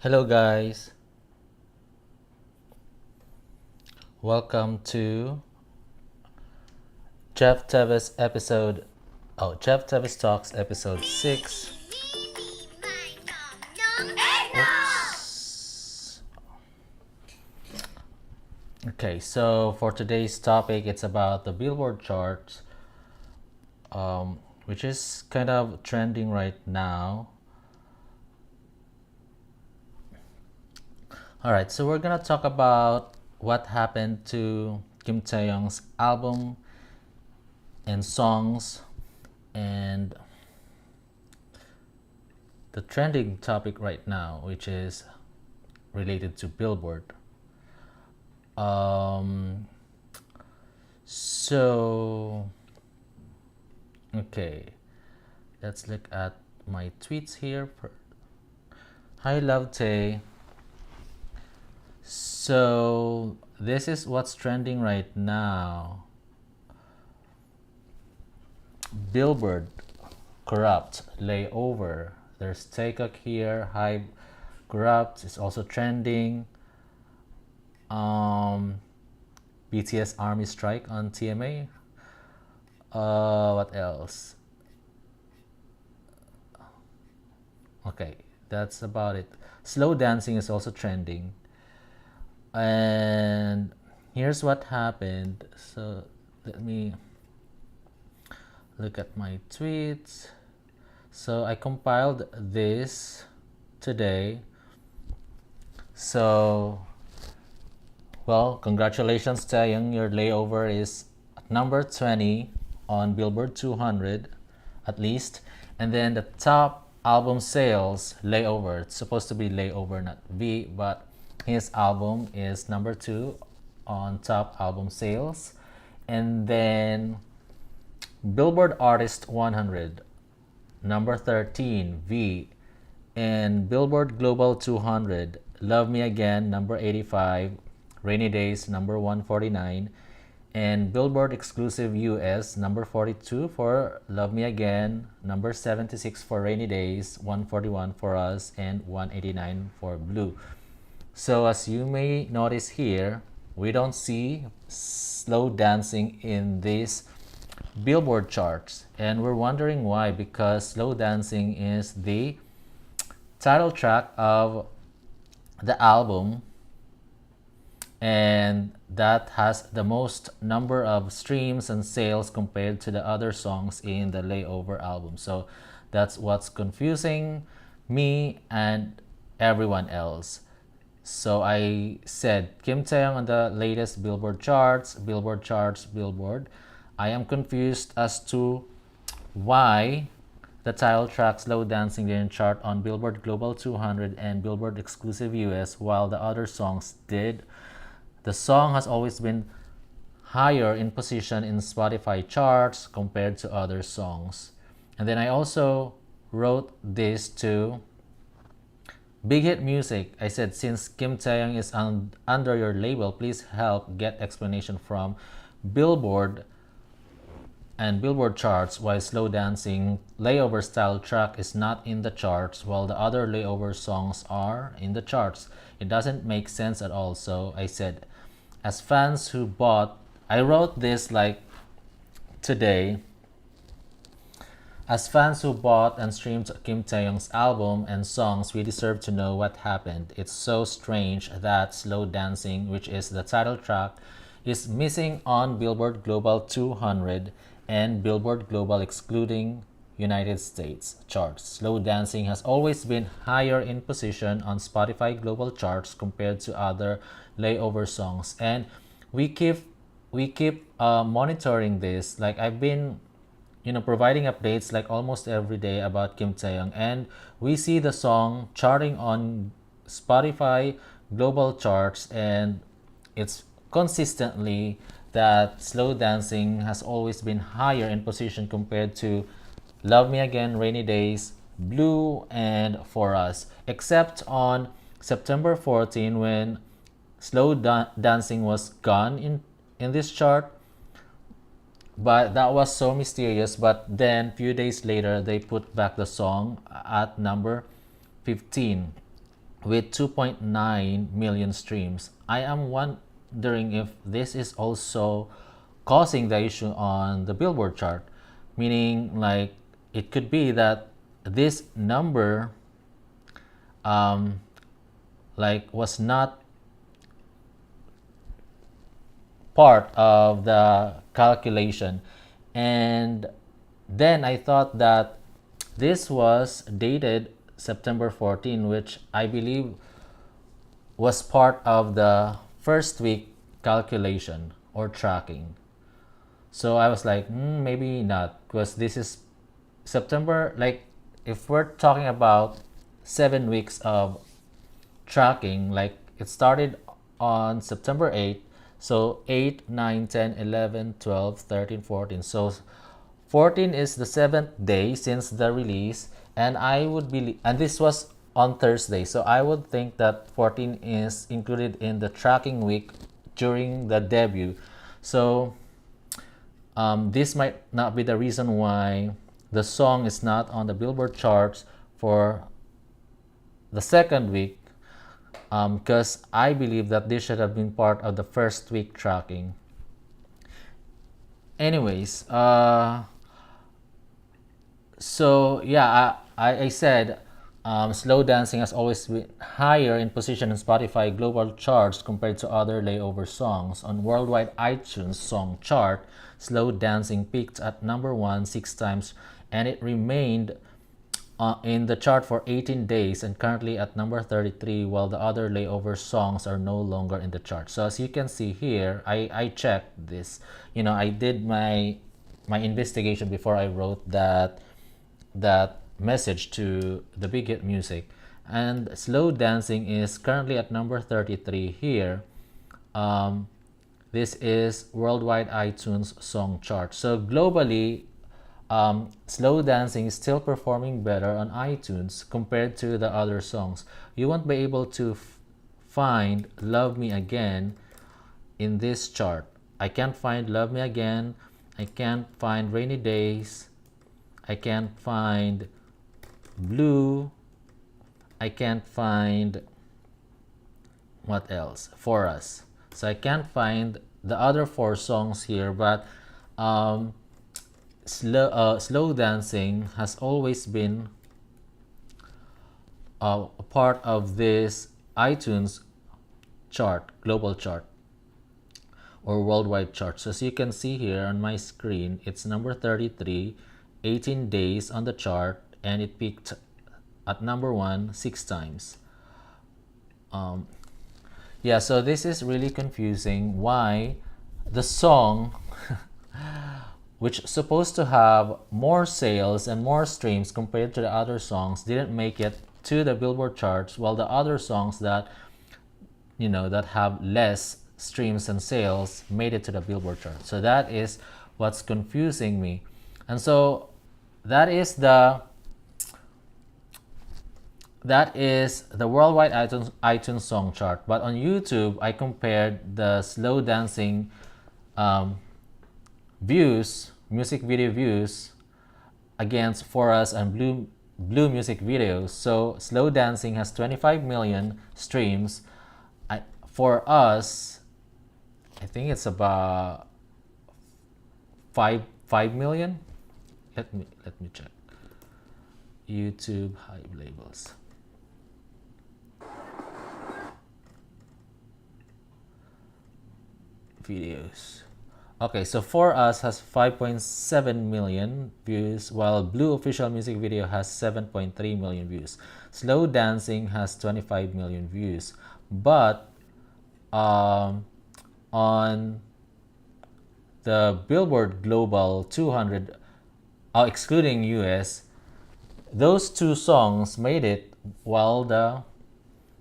Hello, guys. Welcome to Jeff Teves Talks episode 6. Oops. Okay, so for today's topic, it's about the Billboard charts, which is kind of trending right now. Alright, so we're gonna talk about what happened to Kim Taehyung's album and songs and the trending topic right now, which is related to Billboard. Um, so, okay, let's look at my tweets here. Hi, Love Tay. So, this is what's trending right now. Billboard, Corrupt, Layover. There's Taehyung here. Hi, Corrupt is also trending. BTS Army Strike on TMA. What else? Okay, that's about it. Slow dancing is also trending. And here's what happened. So let me look at my tweets. So I compiled this today. So, well, congratulations, Taehyung. Your layover is at number 20 on Billboard 200, at least. And then the top album sales, layover. It's supposed to be layover, not V, but his album is number 2 on top album sales. And then Billboard Artist 100, number 13, V. And Billboard Global 200, Love Me Again, number 85, Rainy Days, number 149, and Billboard Exclusive US, number 42 for Love Me Again, number 76 for Rainy Days, 141 for Us, and 189 for Blue. So as you may notice here, we don't see slow dancing in these Billboard charts, and we're wondering why, because slow dancing is the title track of the album, and that has the most number of streams and sales compared to the other songs in the layover album. So that's what's confusing me and everyone else. So I said Kim Taehyung on the latest Billboard charts, Billboard. I am confused as to why the title track Slow Dancing didn't chart on Billboard Global 200 and Billboard Exclusive US while the other songs did. The song has always been higher in position in Spotify charts compared to other songs. And then I also wrote this to Big Hit Music. I said, since Kim Taehyung is under your label, please help get explanation from Billboard and Billboard charts why Slow Dancing layover style track is not in the charts while the other layover songs are in the charts. It doesn't make sense at all. So I said, as fans who bought, I wrote this like today. As fans who bought and streamed Kim Taehyung's album and songs, we deserve to know what happened. It's so strange that Slow Dancing, which is the title track, is missing on Billboard Global 200 and Billboard Global excluding United States charts. Slow Dancing has always been higher in position on Spotify Global charts compared to other layover songs, and we keep monitoring this. Like I've been providing updates like almost every day about Kim Taehyung, and we see the song charting on Spotify global charts, and it's consistently that Slow Dancing has always been higher in position compared to Love Me Again, Rainy Days, Blue, and For Us, except on September 14 when Slow Dancing was gone in this chart. But that was so mysterious. But then few days later they put back the song at number 15. with 2.9 million streams. I am wondering if this is also causing the issue on the Billboard chart, meaning like it could be that this number like was not part of the calculation. And then I thought that this was dated September 14, which I believe was part of the first week calculation or tracking. So I was like, maybe not, because this is September. Like, if we're talking about 7 weeks of tracking, like it started on September 8th. So 8, 9, 10, 11, 12, 13, 14. So 14 is the seventh day since the release. And I would believe, and this was on Thursday. So I would think that 14 is included in the tracking week during the debut. So this might not be the reason why the song is not on the Billboard charts for the second week, because I believe that this should have been part of the first week tracking. Anyways, so yeah, I said Slow Dancing has always been higher in position in Spotify global charts compared to other layover songs. On worldwide iTunes song chart, Slow Dancing peaked at number 1 6 times, and it remained in the chart for 18 days and currently at number 33, while the other layover songs are no longer in the chart. So as you can see here, I checked this. I did my investigation before I wrote that message to the Big Hit Music, and Slow Dancing is currently at number 33 here. This is worldwide iTunes song chart. So globally, Slow Dancing is still performing better on iTunes compared to the other songs. You won't be able to find Love Me Again in this chart. I can't find Love Me Again. I can't find Rainy Days. I can't find Blue. I can't find what else? For Us. So I can't find the other 4 songs here, but Slow Dancing has always been a part of this iTunes chart, global chart or worldwide chart. So as you can see here on my screen, it's number 33, 18 days on the chart, and it peaked at number 1 6 times. Yeah, so this is really confusing why the song which is supposed to have more sales and more streams compared to the other songs didn't make it to the Billboard charts, while the other songs that that have less streams and sales made it to the Billboard chart. So that is what's confusing me. And so that is the worldwide iTunes song chart. But on YouTube, I compared the Slow Dancing views, music video views, against For Us and Blue music videos. So Slow Dancing has 25 million streams. For Us, I think it's about 5 million. Let me check. YouTube hype labels. Videos. Okay, so For Us has 5.7 million views, while Blue official music video has 7.3 million views. Slow Dancing has 25 million views, but on the Billboard Global 200, excluding US, those 2 songs made it while the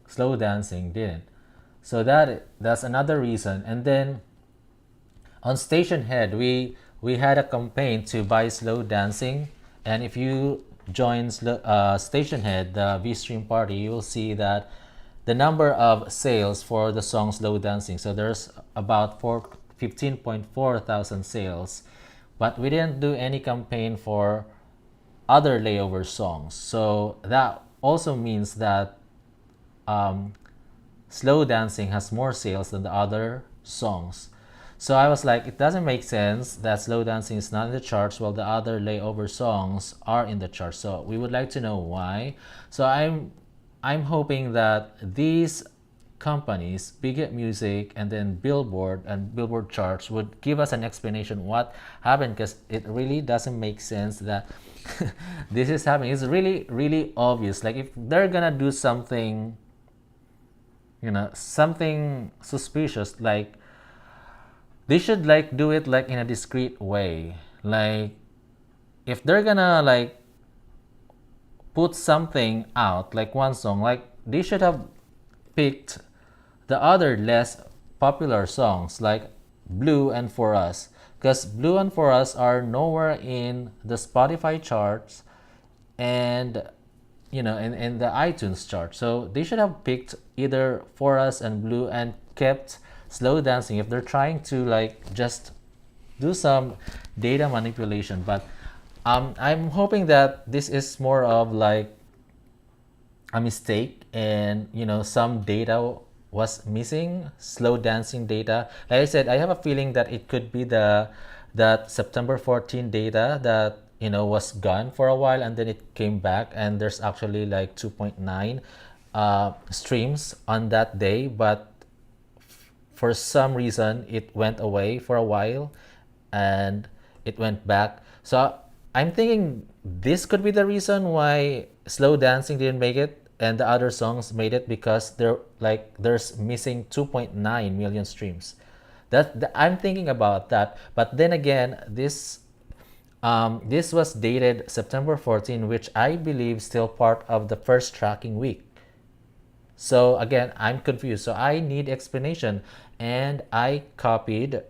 Slow Dancing didn't. So that's another reason. And then on Station Head, we had a campaign to buy Slow Dancing, and if you join Station Head, the V-Stream party, you will see that the number of sales for the song Slow Dancing. So there's about 15.4 thousand sales, but we didn't do any campaign for other layover songs. So that also means that um, Slow Dancing has more sales than the other songs. So I was like, it doesn't make sense that Slow Dancing is not in the charts while the other layover songs are in the charts. So we would like to know why. So I'm hoping that these companies, Big Hit Music and then Billboard and Billboard charts would give us an explanation what happened, because it really doesn't make sense that this is happening. It's really, really obvious. Like if they're gonna do something, something suspicious, like they should like do it like in a discreet way. Like if they're gonna like put something out, like one song, like they should have picked the other less popular songs like Blue and For Us, because Blue and For Us are nowhere in the Spotify charts and in the iTunes chart. So they should have picked either For Us and Blue and kept Slow Dancing if they're trying to like just do some data manipulation. But I'm hoping that this is more of like a mistake, and some data was missing, Slow Dancing data. Like I said, I have a feeling that it could be that September 14 data that was gone for a while and then it came back, and there's actually like 2.9 streams on that day, but for some reason it went away for a while and it went back. So I'm thinking this could be the reason why Slow Dancing didn't make it and the other songs made it, because there's missing 2.9 million streams. I'm thinking about that. But then again, this was dated September 14, which I believe still part of the first tracking week. So again, I'm confused. So I need explanation, and I copied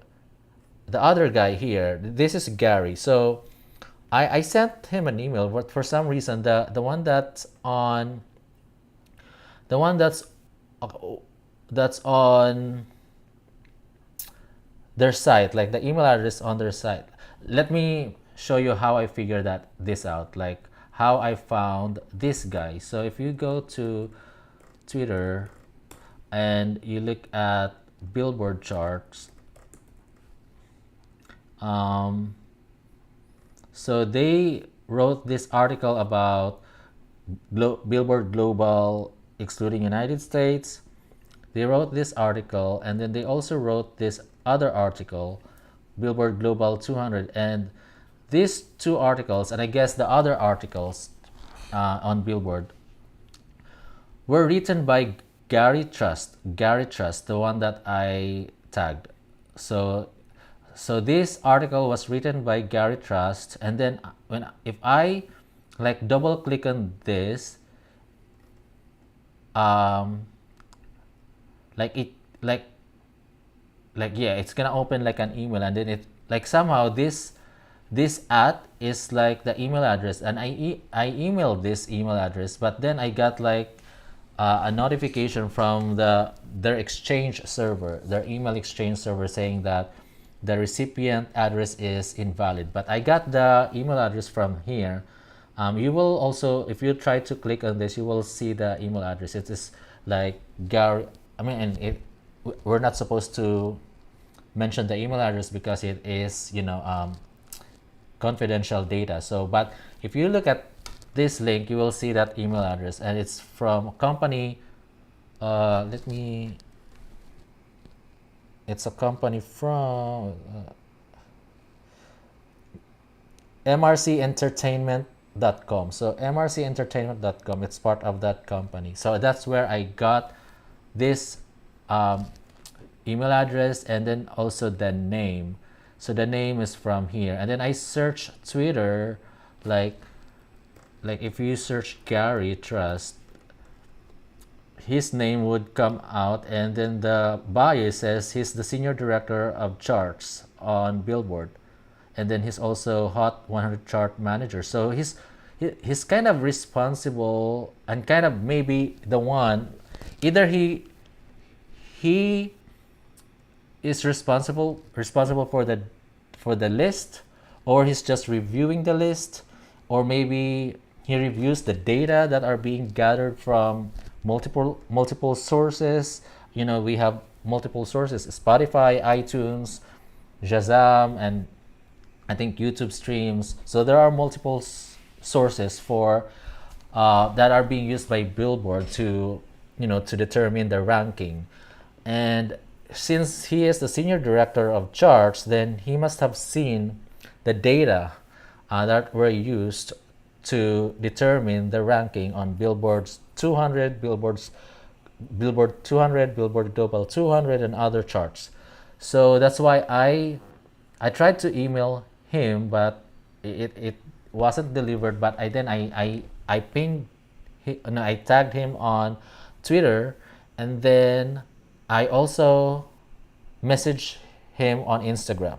the other guy here. This is Gary. So I sent him an email, but for some reason the one that's on their site, like the email address on their site. Let me show you how I figured this out, like how I found this guy. So if you go to Twitter and you look at Billboard charts, so they wrote this article about Billboard Global excluding United States. They wrote this article, and then they also wrote this other article, Billboard Global 200. And these two articles, and I guess the other articles on Billboard, were written by Gary Trust, the one that I tagged. So this article was written by Gary Trust, and then if I like double click on this, it's gonna open like an email, and then it like somehow this at is like the email address, and I emailed this email address, but then I got like a notification from their exchange server, their email exchange server, saying that the recipient address is invalid. But I got the email address from here. You will also, if you try to click on this, you will see the email address. It is like Gary. And we're not supposed to mention the email address because it is confidential data. So, but if you look at this link, you will see that email address, and it's from a company. It's a company from mrcentertainment.com. So mrcentertainment.com, it's part of that company. So that's where I got this email address, and then also the name. So the name is from here, and then I search Twitter, like if you search Gary Trust, his name would come out, and then the bio says he's the senior director of charts on Billboard, and then he's also Hot 100 chart manager. So he's kind of responsible, and kind of maybe the one, either he is responsible for the list, or he's just reviewing the list, or maybe he reviews the data that are being gathered from multiple sources. We have multiple sources: Spotify, iTunes, Shazam, and I think YouTube streams. So there are multiple sources for that are being used by Billboard to to determine the ranking. And since he is the senior director of charts, then he must have seen the data that were used to determine the ranking on Billboard's 200, Billboard 200, Billboard Global 200, and other charts. So that's why I tried to email him, but it wasn't delivered. But I pinged, no, I tagged him on Twitter, and then I also messaged him on Instagram.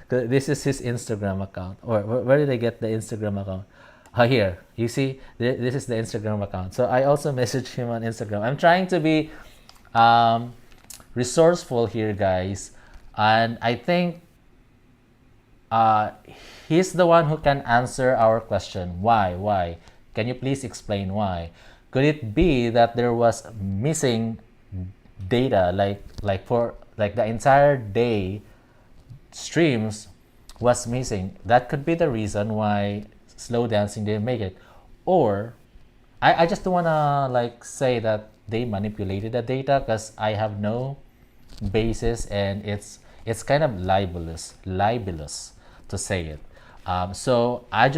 This is his Instagram account. Or where did I get the Instagram account? Here. You see, this is the Instagram account. So I also messaged him on Instagram. I'm trying to be resourceful here, guys. And I think he's the one who can answer our question. Why? Can you please explain why? Could it be that there was missing data, like the entire day streams was missing? That could be the reason why slow dancing didn't make it. Or I just don't wanna say that they manipulated the data, because I have no basis, and it's kind of libelous to say it. So I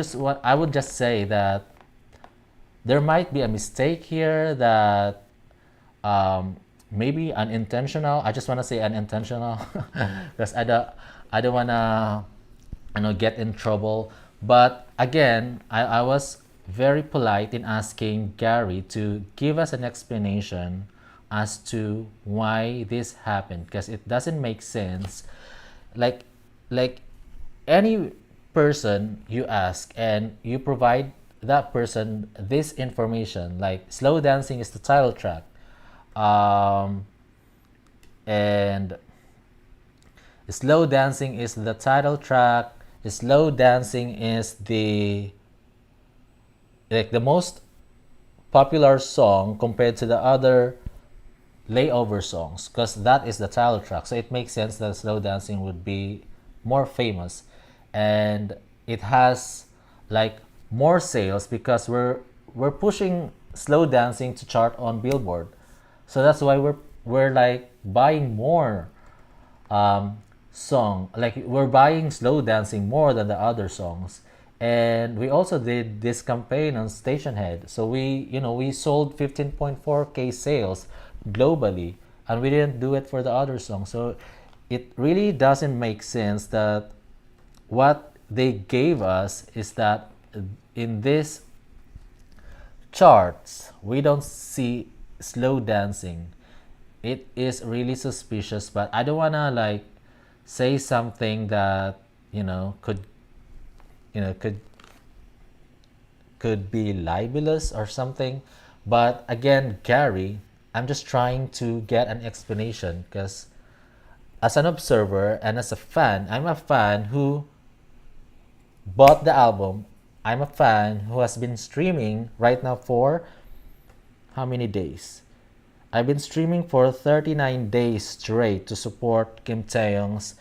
would just say that there might be a mistake here, that maybe unintentional. I just want to say unintentional because I don't want to get in trouble. But again, I was very polite in asking Gary to give us an explanation as to why this happened, because it doesn't make sense. Like like any person you ask and you provide that person this information, like slow dancing is the title track, and slow dancing is the title track, slow dancing is the most popular song compared to the other layover songs, because that is the title track. So it makes sense that slow dancing would be more famous, and it has more sales because we're pushing slow dancing to chart on Billboard. So that's why we're buying more we're buying slow dancing more than the other songs. And we also did this campaign on Stationhead. So we sold 15.4k sales globally, and we didn't do it for the other songs. So it really doesn't make sense that what they gave us is that in this charts we don't see slow dancing. It is really suspicious, but I don't wanna say something that could could be libelous or something. But again, Gary, I'm just trying to get an explanation, because as an observer and as a fan, I'm a fan who bought the album. I'm a fan who has been streaming right now for how many days? I've been streaming for 39 days straight to support Kim Taehyung's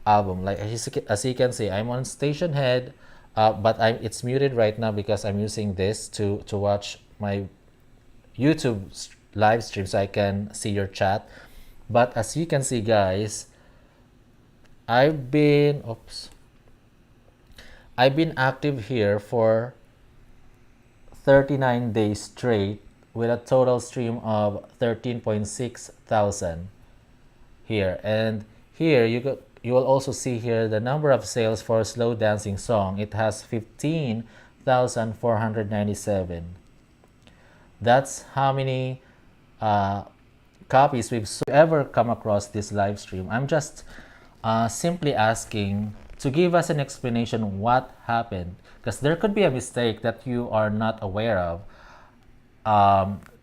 album. As you can see, I'm on Stationhead, but it's muted right now because I'm using this to watch my YouTube live stream so I can see your chat. But as you can see, guys, I've been active here for 39 days straight with a total stream of 13.6 thousand here. And here you will also see here the number of sales for a slow dancing song. It has 15,497. That's how many copies we've ever come across this live stream. I'm just simply asking to give us an explanation what happened, because there could be a mistake that you are not aware of,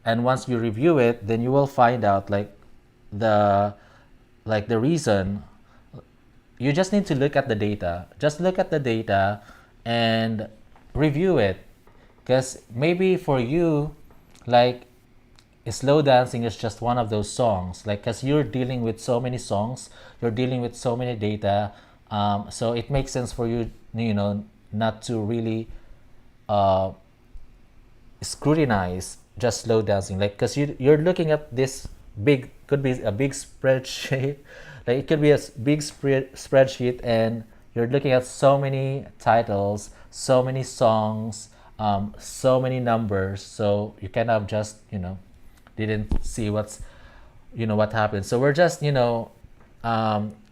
and once you review it, then you will find out the reason. You just need to look at the data. Just look at the data and review it, because maybe for you, slow dancing is just one of those songs, like, because you're dealing with so many songs, you're dealing with so many data, so it makes sense for you, not to really uh, scrutinize just slow dancing, like, because you're looking at this big, could be a big spreadsheet, like it could be a big spreadsheet, and you're looking at so many titles, so many songs, so many numbers, so you kind of just didn't see what happened. So we're just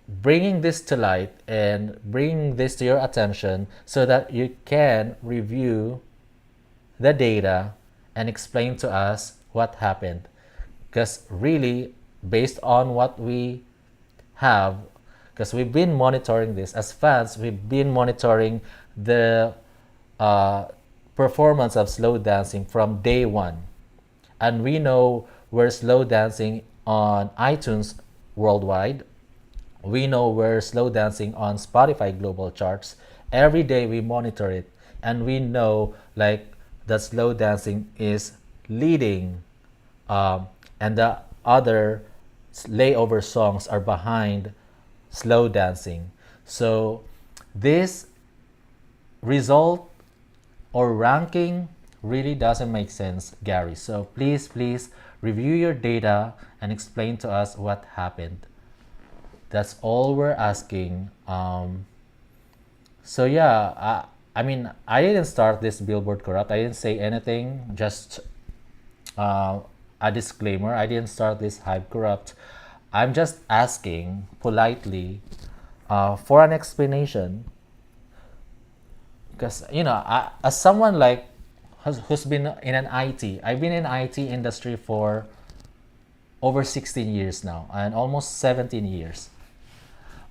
bringing this to light and bringing this to your attention so that you can review the data and explain to us what happened. Because really, based on what we have, because we've been monitoring this as fans, we've been monitoring the uh, performance of slow dancing from day one, and we know we're slow dancing on iTunes worldwide. We know we're slow dancing on Spotify global charts. Every day we monitor it, and we know like that slow dancing is leading, um, and the other layover songs are behind slow dancing. So this result or ranking really doesn't make sense, Gary. So please review your data and explain to us what happened. That's all we're asking. So yeah, I mean, I didn't start this Billboard corrupt. I didn't say anything. Just uh, a disclaimer. I didn't start this hype corrupt. I'm just asking politely for an explanation, because as someone like who's been in an IT, I've been in IT industry for over 16 years now and almost 17 years.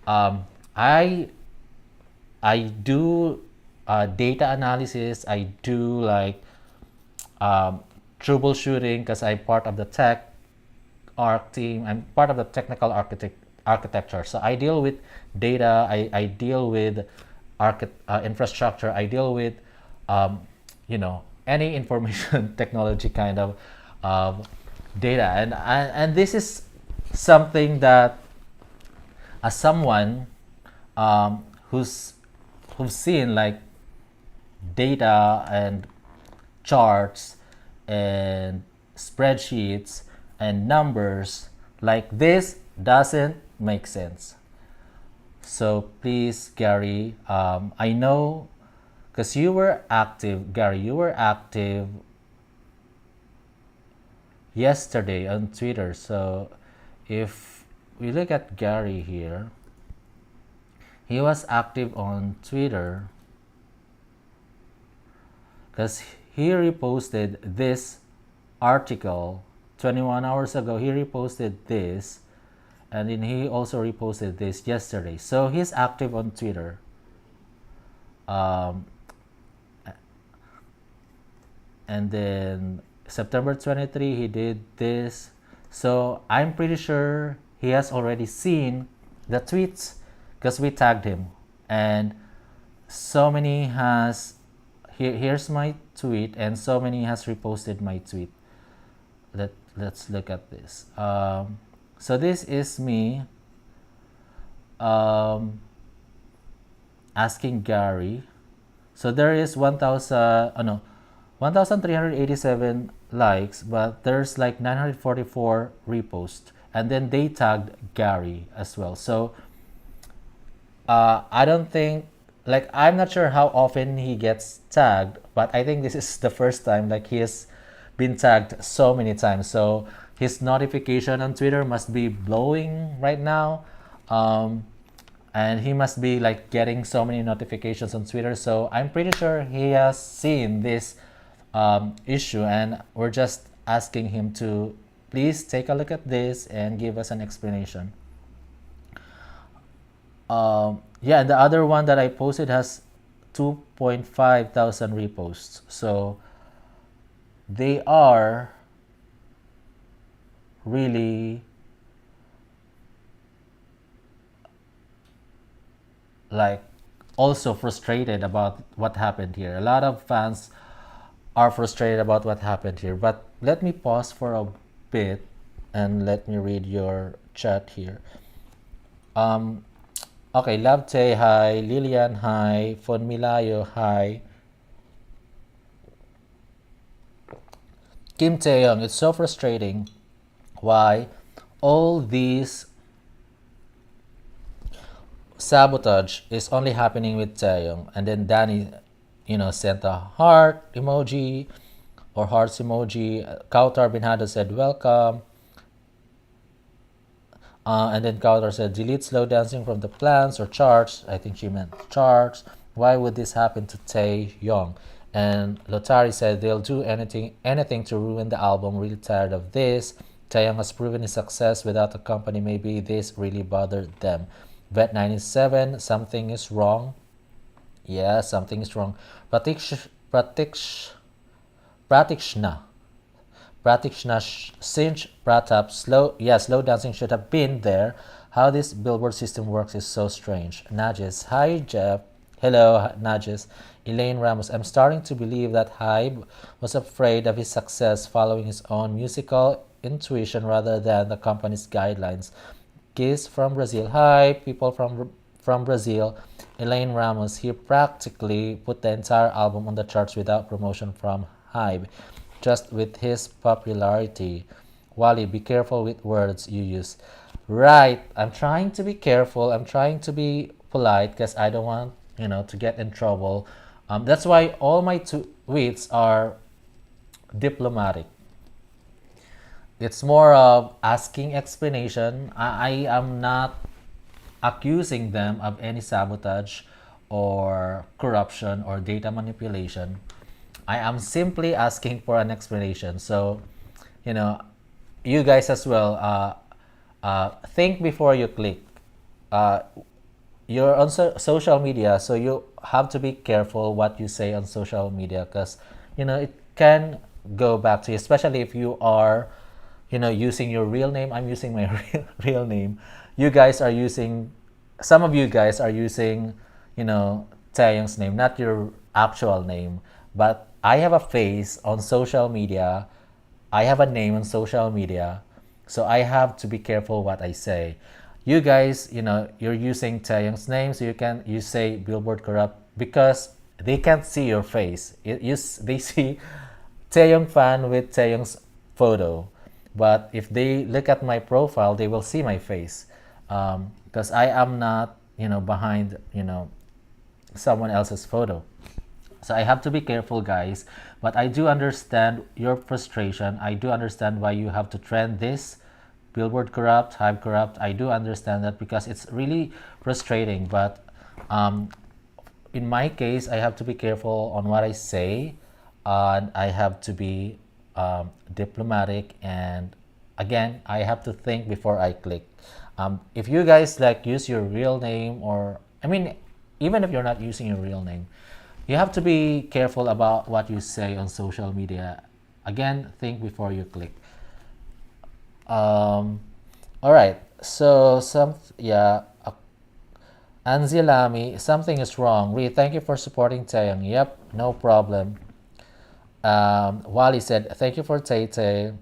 Um, I I do data analysis. I do like um, troubleshooting because I'm part of the tech arc team. I'm part of the technical architecture. So I deal with data. I deal with infrastructure. I deal with um, any information technology kind of data, and this is something that, as someone who's seen like data and charts and spreadsheets and numbers, like this doesn't make sense. So please, Gary, I know because you were active, Gary, you were active yesterday on Twitter. So if we look at Gary here, he was active on Twitter because he reposted this article 21 hours ago. He reposted this, and then he also reposted this yesterday. So he's active on Twitter. And then September 23, he did this. So I'm pretty sure he has already seen the tweets because we tagged him. And so many has, here's my tweet, and so many has reposted my tweet. Let's look at this. So this is me asking Gary. So there is 1,387 likes, but there's like 944 reposts, and then they tagged Gary as well. So I don't think, like, I'm not sure how often he gets tagged, but I think this is the first time like he has been tagged so many times. So his notification on Twitter must be blowing right now. And he must be like getting so many notifications on Twitter. So I'm pretty sure he has seen this issue, and we're just asking him to please take a look at this and give us an explanation. Yeah, and the other one that I posted has 2.5 thousand reposts. So they are really like also frustrated about what happened here. A lot of fans are frustrated about what happened here. But let me pause for a bit and let me read your chat here. Um, okay, Love Tay, hi. Lilian, hi. Fonmilayo, hi. Kim Taehyung, it's so frustrating why all these sabotage is only happening with Taehyung, and then Danny, sent a heart emoji or hearts emoji. Kautar Binhada said welcome, and then Kautar said delete slow dancing from the plans or charts. I think she meant charts. Why would this happen to Taehyung? And Lotari said they'll do anything to ruin the album. Really tired of this. Taehyung has proven his success without the company. Maybe this really bothered them. Vet 97, something is wrong. Yeah, something is wrong. Pratikshna. Pratikshna Sinch Pratap, slow dancing should have been there. How this billboard system works is so strange. Najis, hi Jeff. Hello, Najis. Elaine Ramos, I'm starting to believe that Hybe was afraid of his success following his own musical intuition rather than the company's guidelines. Kiss from Brazil. Hi, people from Brazil. Elaine Ramos. He practically put the entire album on the charts without promotion from Hybe, just with his popularity. Wally, be careful with words you use. Right. I'm trying to be careful. I'm trying to be polite because I don't want, to get in trouble. That's why all my tweets are diplomatic. It's more of asking explanation. I am not accusing them of any sabotage or corruption or data manipulation. I am simply asking for an explanation. So, you know, you guys as well, think before you click. Uh, you're on social media, so you have to be careful what you say on social media because, it can go back to you, especially if you are, using your real name. I'm using my real name. You guys are using, some of you guys are using, Taehyung's name, not your actual name. But I have a face on social media. I have a name on social media. So I have to be careful what I say. You guys, you're using Taehyung's name, so you say Billboard Corrupt because they can't see your face. They see Taehyung fan with Taehyung's photo. But if they look at my profile, they will see my face because I am not, behind, someone else's photo. So I have to be careful, guys. But I do understand your frustration. I do understand why you have to trend this Billboard Corrupt, Hype Corrupt. I do understand that because it's really frustrating. But in my case, I have to be careful on what I say, and I have to be diplomatic. And again, I have to think before I click. If you guys use your real name, or I mean, even if you're not using your real name, you have to be careful about what you say on social media. Again, think before you click. All right. So Anzilami, something is wrong. Ree, thank you for supporting Taeyong. Yep, no problem. Wally said, thank you for Tay Tay.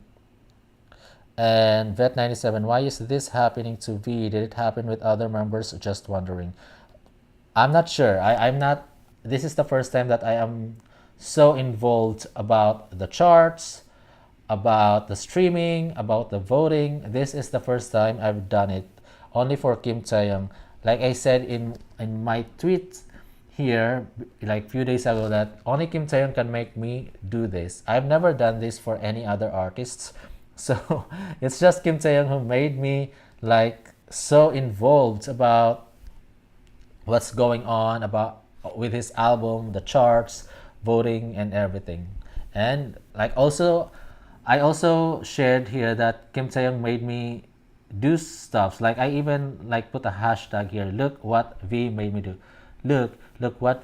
And Vet97, why is this happening to V? Did it happen with other members? Just wondering. I'm not sure. I'm not. This is the first time that I am so involved about the charts, about the streaming, about the voting. This is the first time I've done it. Only for Kim Taeyong. Like I said in my tweet here, like few days ago, that only Kim Taeyong can make me do this. I've never done this for any other artists. So it's just Kim Taeyong who made me so involved about what's going on about with his album, the charts, voting, and everything. And I also shared here that Kim Taeyong made me do stuff. I even put a hashtag here. Look what V made me do. Look what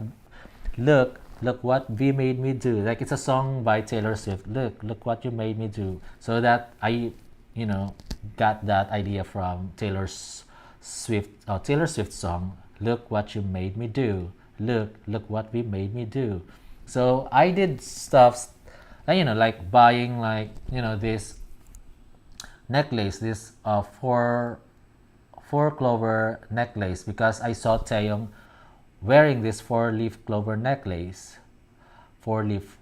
V made me do. It's a song by Taylor Swift. Look what you made me do. So that I, got that idea from Taylor Swift song. Look what you made me do. Look what we made me do. So I did stuff, like buying this necklace, this four clover necklace, because I saw Taehyung wearing this four-leaf clover necklace. Four-leaf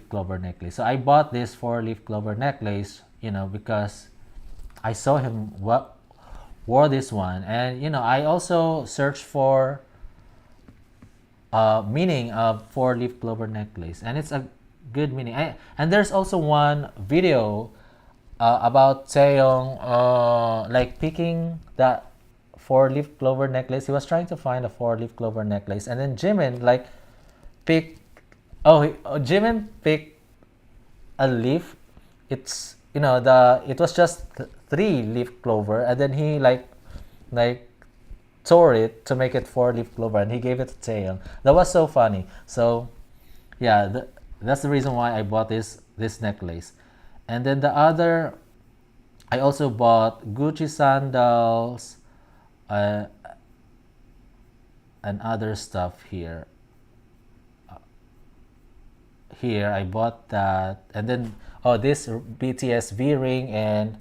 clover necklace. So I bought this four-leaf clover necklace, because I saw him wore this one. And I also searched for meaning of four-leaf clover necklace, and it's a good meaning. And there's also one video about Taehyung like picking that four-leaf clover necklace. He was trying to find a four-leaf clover necklace, and then Jimin like picked. Jimin picked a leaf. It's it was just three-leaf clover, and then he like tore it to make it four-leaf clover, and he gave it to Taehyung. That was so funny. So yeah, that's the reason why I bought this necklace. And then the other, I also bought Gucci sandals and other stuff here. Here I bought that, and then this BTS V ring and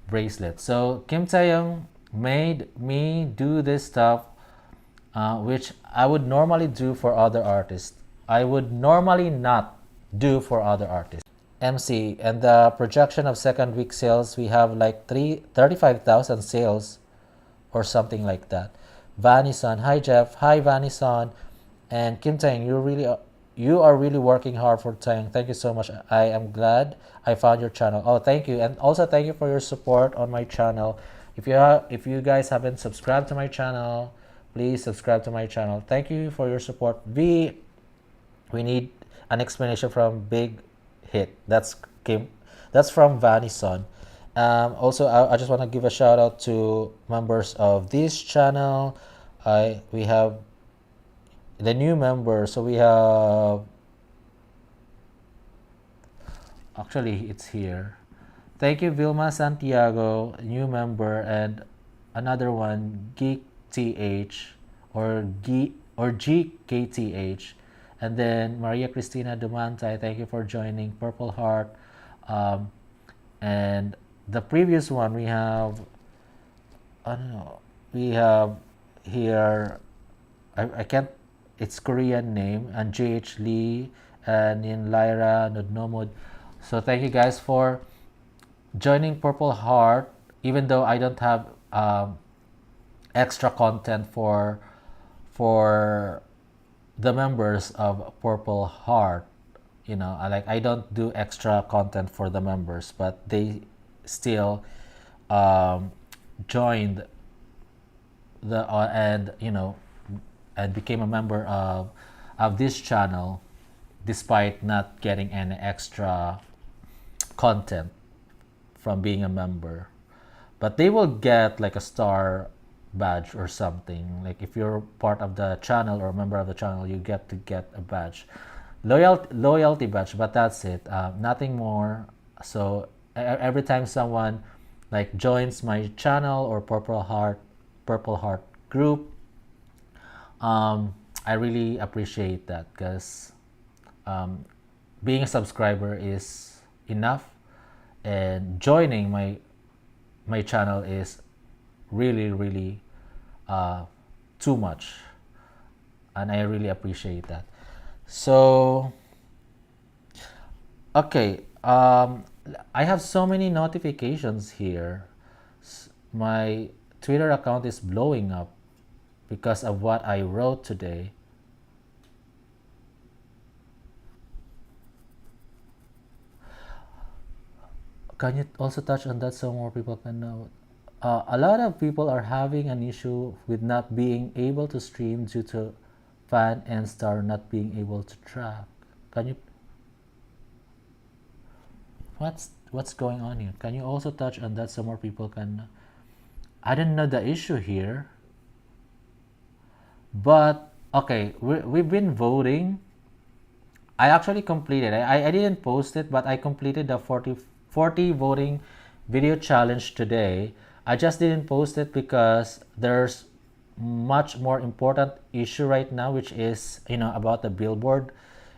bracelet. So Kim Taehyung made me do this stuff, which I would normally do for other artists. I would normally not do for other artists. MC, and the projection of second week sales, we have like 35,000 sales or something like that. Vanison, hi Jeff, hi Vanison, and Kim Taehyung, you are really working hard for Taehyung. Thank you so much. I am glad I found your channel. Oh, thank you, and also thank you for your support on my channel. If you guys haven't subscribed to my channel, please subscribe to my channel. Thank you for your support. We need an explanation from Big Hit. That's from Vanison. Also, I just want to give a shout out to members of this channel. We have the new members. So we have, actually it's here. Thank you, Vilma Santiago, new member, and another one, Geek TH or GKTH. And then Maria Cristina Dumantay, thank you for joining. Purple Heart. And the previous one we have, I don't know, we have here, I can't, it's Korean name, and JH Lee, and in Lyra Nudnomud. So thank you guys for joining Purple Heart, even though I don't have extra content for the members of Purple Heart. I don't do extra content for the members, but they still joined and became a member of this channel, despite not getting any extra content from being a member. But they will get like a star badge or something. Like if you're part of the channel or a member of the channel, you get a badge, loyalty badge, but that's it. Nothing more. So every time someone like joins my channel or Purple Heart group, I really appreciate that, because being a subscriber is enough, and joining my channel is really too much, and I really appreciate that. So okay, I have so many notifications here. My Twitter account is blowing up because of what I wrote today. Can you also touch on that so more people can know? A lot of people are having an issue with not being able to stream due to fan and star not being able to track. Can you? What's going on here? Can you also touch on that so more people can? I didn't know the issue here. But okay, we've been voting. I actually completed. I didn't post it, but I completed the 40 voting video challenge today. I just didn't post it because there's much more important issue right now, which is about the Billboard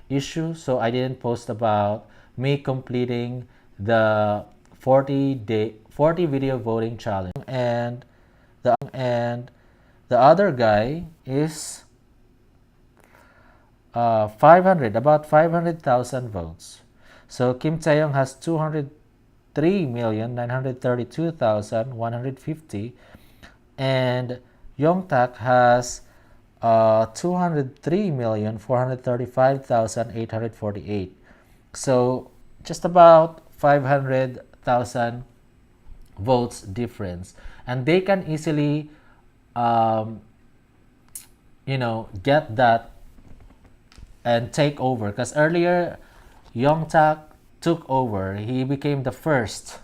issue. So I didn't post about me completing the 40 video voting challenge, and the other guy is about 500,000 votes. So Kim Taehyung has 203,932,150, and Youngtak has 203,435,848. So just about 500,000 votes difference, and they can easily get that and take over, because earlier Youngtak took over. He became the first,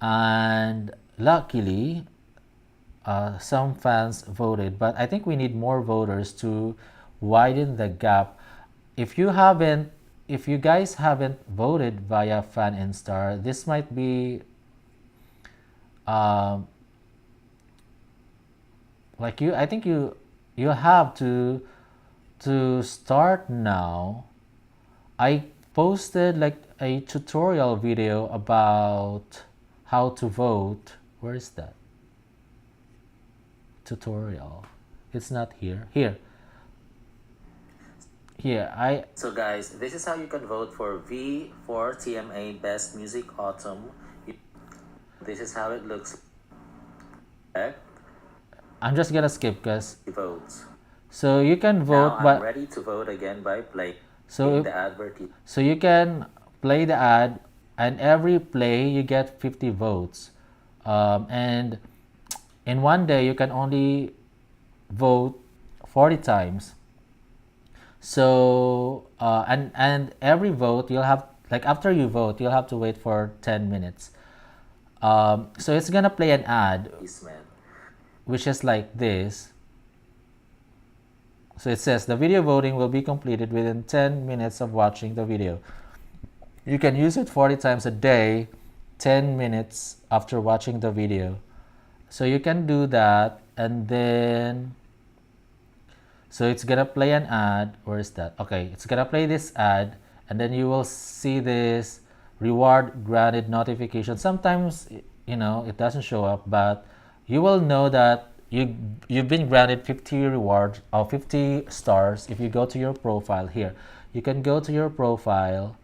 and luckily some fans voted, but I think we need more voters to widen the gap. If you guys haven't voted via Fan Instar, this might be I think you have to start now. I posted like a tutorial video about how to vote. Where is that tutorial? It's not here. Here. So guys, this is how you can vote for V for TMA Best Music Autumn. This is how it looks like. I'm just gonna skip because votes. So you can vote, now I'm ready to vote again by playing the advertisement. So you can play the ad, and every play you get 50 votes. And in one day you can only vote 40 times. So and every vote you'll have, like after you vote, you'll have to wait for 10 minutes. So it's gonna play an ad, which is like this. So it says the video voting will be completed within 10 minutes of watching the video. You can use it 40 times a day, 10 minutes after watching the video. So you can do that, and then so it's gonna play an ad. Where is that? Okay, it's gonna play this ad, and then you will see this reward granted notification. Sometimes it doesn't show up, but you will know that you've been granted 50 rewards or 50 stars if you go to your profile. Here you can go to your profile.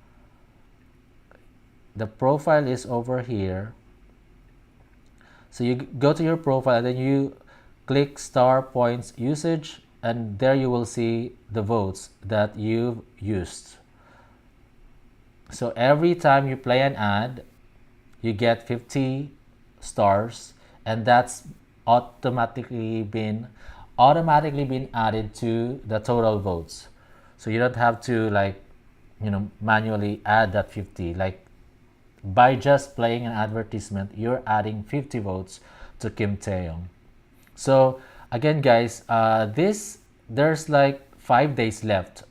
The profile is over here. So you go to your profile, and then you click star points usage, and there you will see the votes that you've used. So every time you play an ad, you get 50 stars, and that's automatically been added to the total votes. So you don't have to manually add that 50. Like by just playing an advertisement, you're adding 50 votes to Kim Taehyung. So again, guys, there's like 5 days left.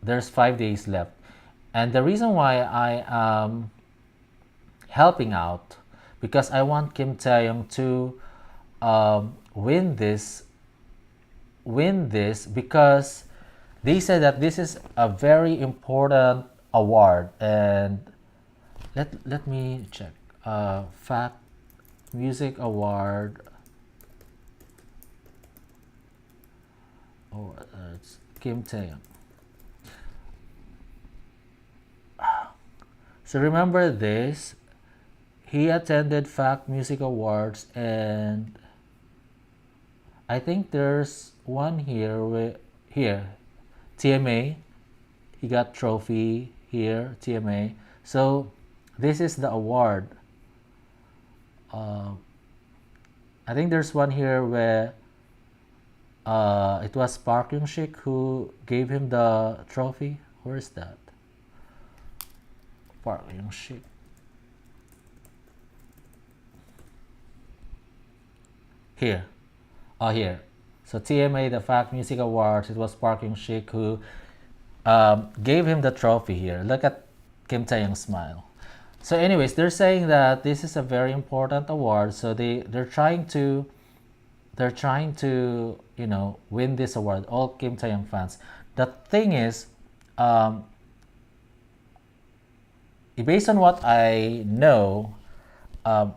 There's 5 days left, and the reason why I am helping out, because I want Kim Taehyung to win this, because they said that this is a very important award. And let me check. Fact Music Award, or it's Kim Taehyung. So remember this, he attended Fact Music Awards, and I think there's one here TMA, he got trophy here, TMA. So this is the award. I think there's one here where it was Park Young-sik who gave him the trophy. Where is that? Park Young-sik. Here. Oh, here. So TMA, the Fact Music Awards, it was Park Young-sik who gave him the trophy here. Look at Kim Taehyung's smile. So anyways, they're saying that this is a very important award. So they're trying to win this award, all Kim Taehyung fans. The thing is, based on what I know, um,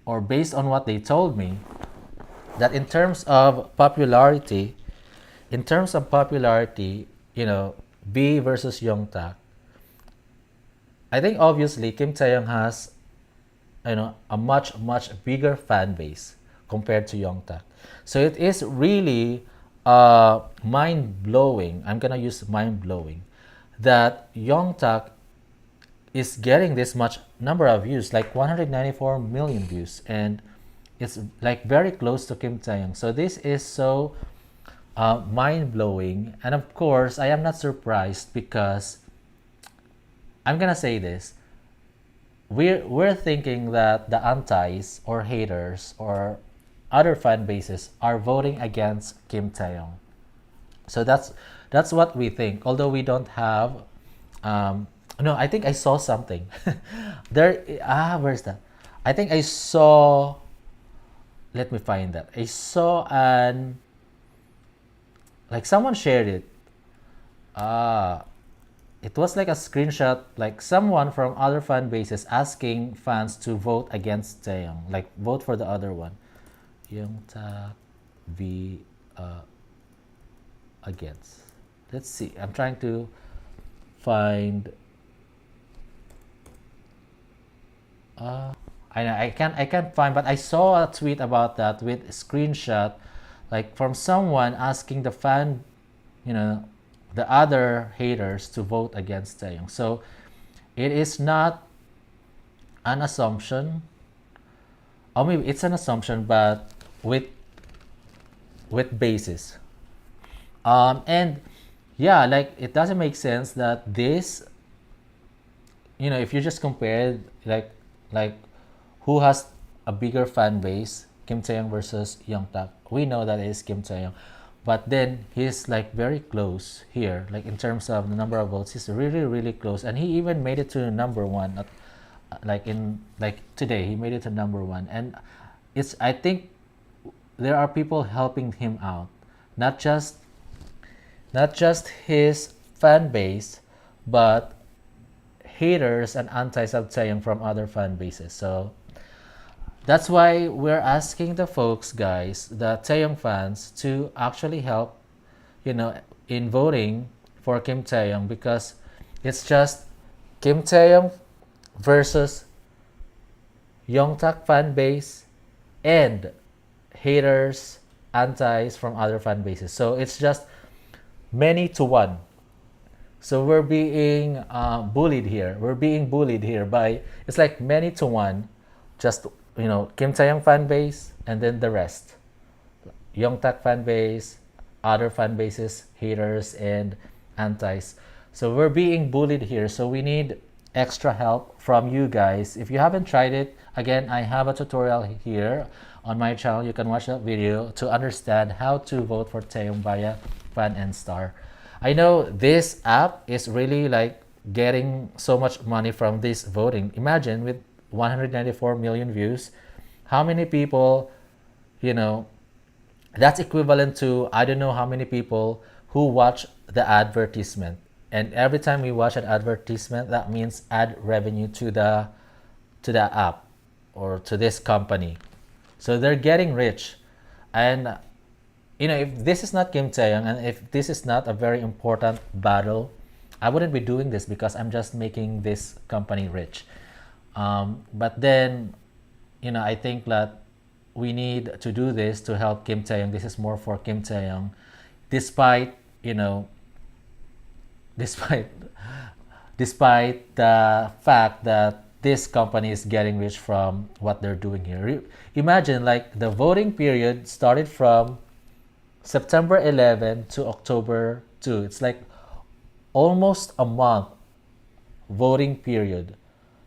or based on what they told me, that in terms of popularity, B versus Youngtak, I think obviously Kim Taeyong has, a much much bigger fan base compared to Youngtak. So it is really mind blowing. I'm gonna use mind blowing that Youngtak is getting this much number of views, like 194 million views, and it's like very close to Kim Taeyong. So this is so mind blowing, and of course, I am not surprised because I'm gonna say this: we're thinking that the antis or haters or other fan bases are voting against Kim Taeyong. So that's what we think. Although we don't have, no, I think I saw something. Where's that? I think I saw. Let me find that. I saw like someone shared it. It was like a screenshot, like someone from other fan bases asking fans to vote against Taeyong, like vote for the other one. Youngtak v against. Let's see. I'm trying to find. I can't find, but I saw a tweet about that with a screenshot, like from someone asking the fan, you know, the other haters to vote against Taeyong. So it is not an assumption, or maybe it's an assumption, but with basis. And yeah, like it doesn't make sense that this, if you just compare like who has a bigger fan base, Kim Taeyong versus Youngtak, we know that it is Kim Taeyong. But then he's like very close here, like in terms of the number of votes, he's really really close, and he even made it to number one. Like today, he made it to number one, and I think there are people helping him out, not just his fan base, but haters and antis of Taeyong from other fan bases. So that's why we're asking the folks, guys, the Taeyong fans, to actually help, in voting for Kim Taeyong, because it's just Kim Taeyong versus Youngtak fan base and haters, antis from other fan bases. So it's just many to one. So we're being bullied here. We're being bullied here by, it's like many to one. Just, Kim Taeyong fan base and then the rest. Youngtak fan base, other fan bases, haters, and antis. So we're being bullied here. So we need extra help from you guys. If you haven't tried it, again, I have a tutorial here on my channel. You can watch that video to understand how to vote for Taeyong via Fan and Star. I know this app is really like getting so much money from this voting. Imagine with 194 million views, how many people, that's equivalent to, I don't know how many people who watch the advertisement. And every time we watch an advertisement, that means ad revenue to the app or to this company. So they're getting rich. And if this is not Kim Taeyong, and if this is not a very important battle, I wouldn't be doing this because I'm just making this company rich. But then, I think that we need to do this to help Kim Taeyong. This is more for Kim Taeyong, despite despite the fact that this company is getting rich from what they're doing here. Imagine, like, the voting period started from September 11 to October 2. It's like almost a month voting period.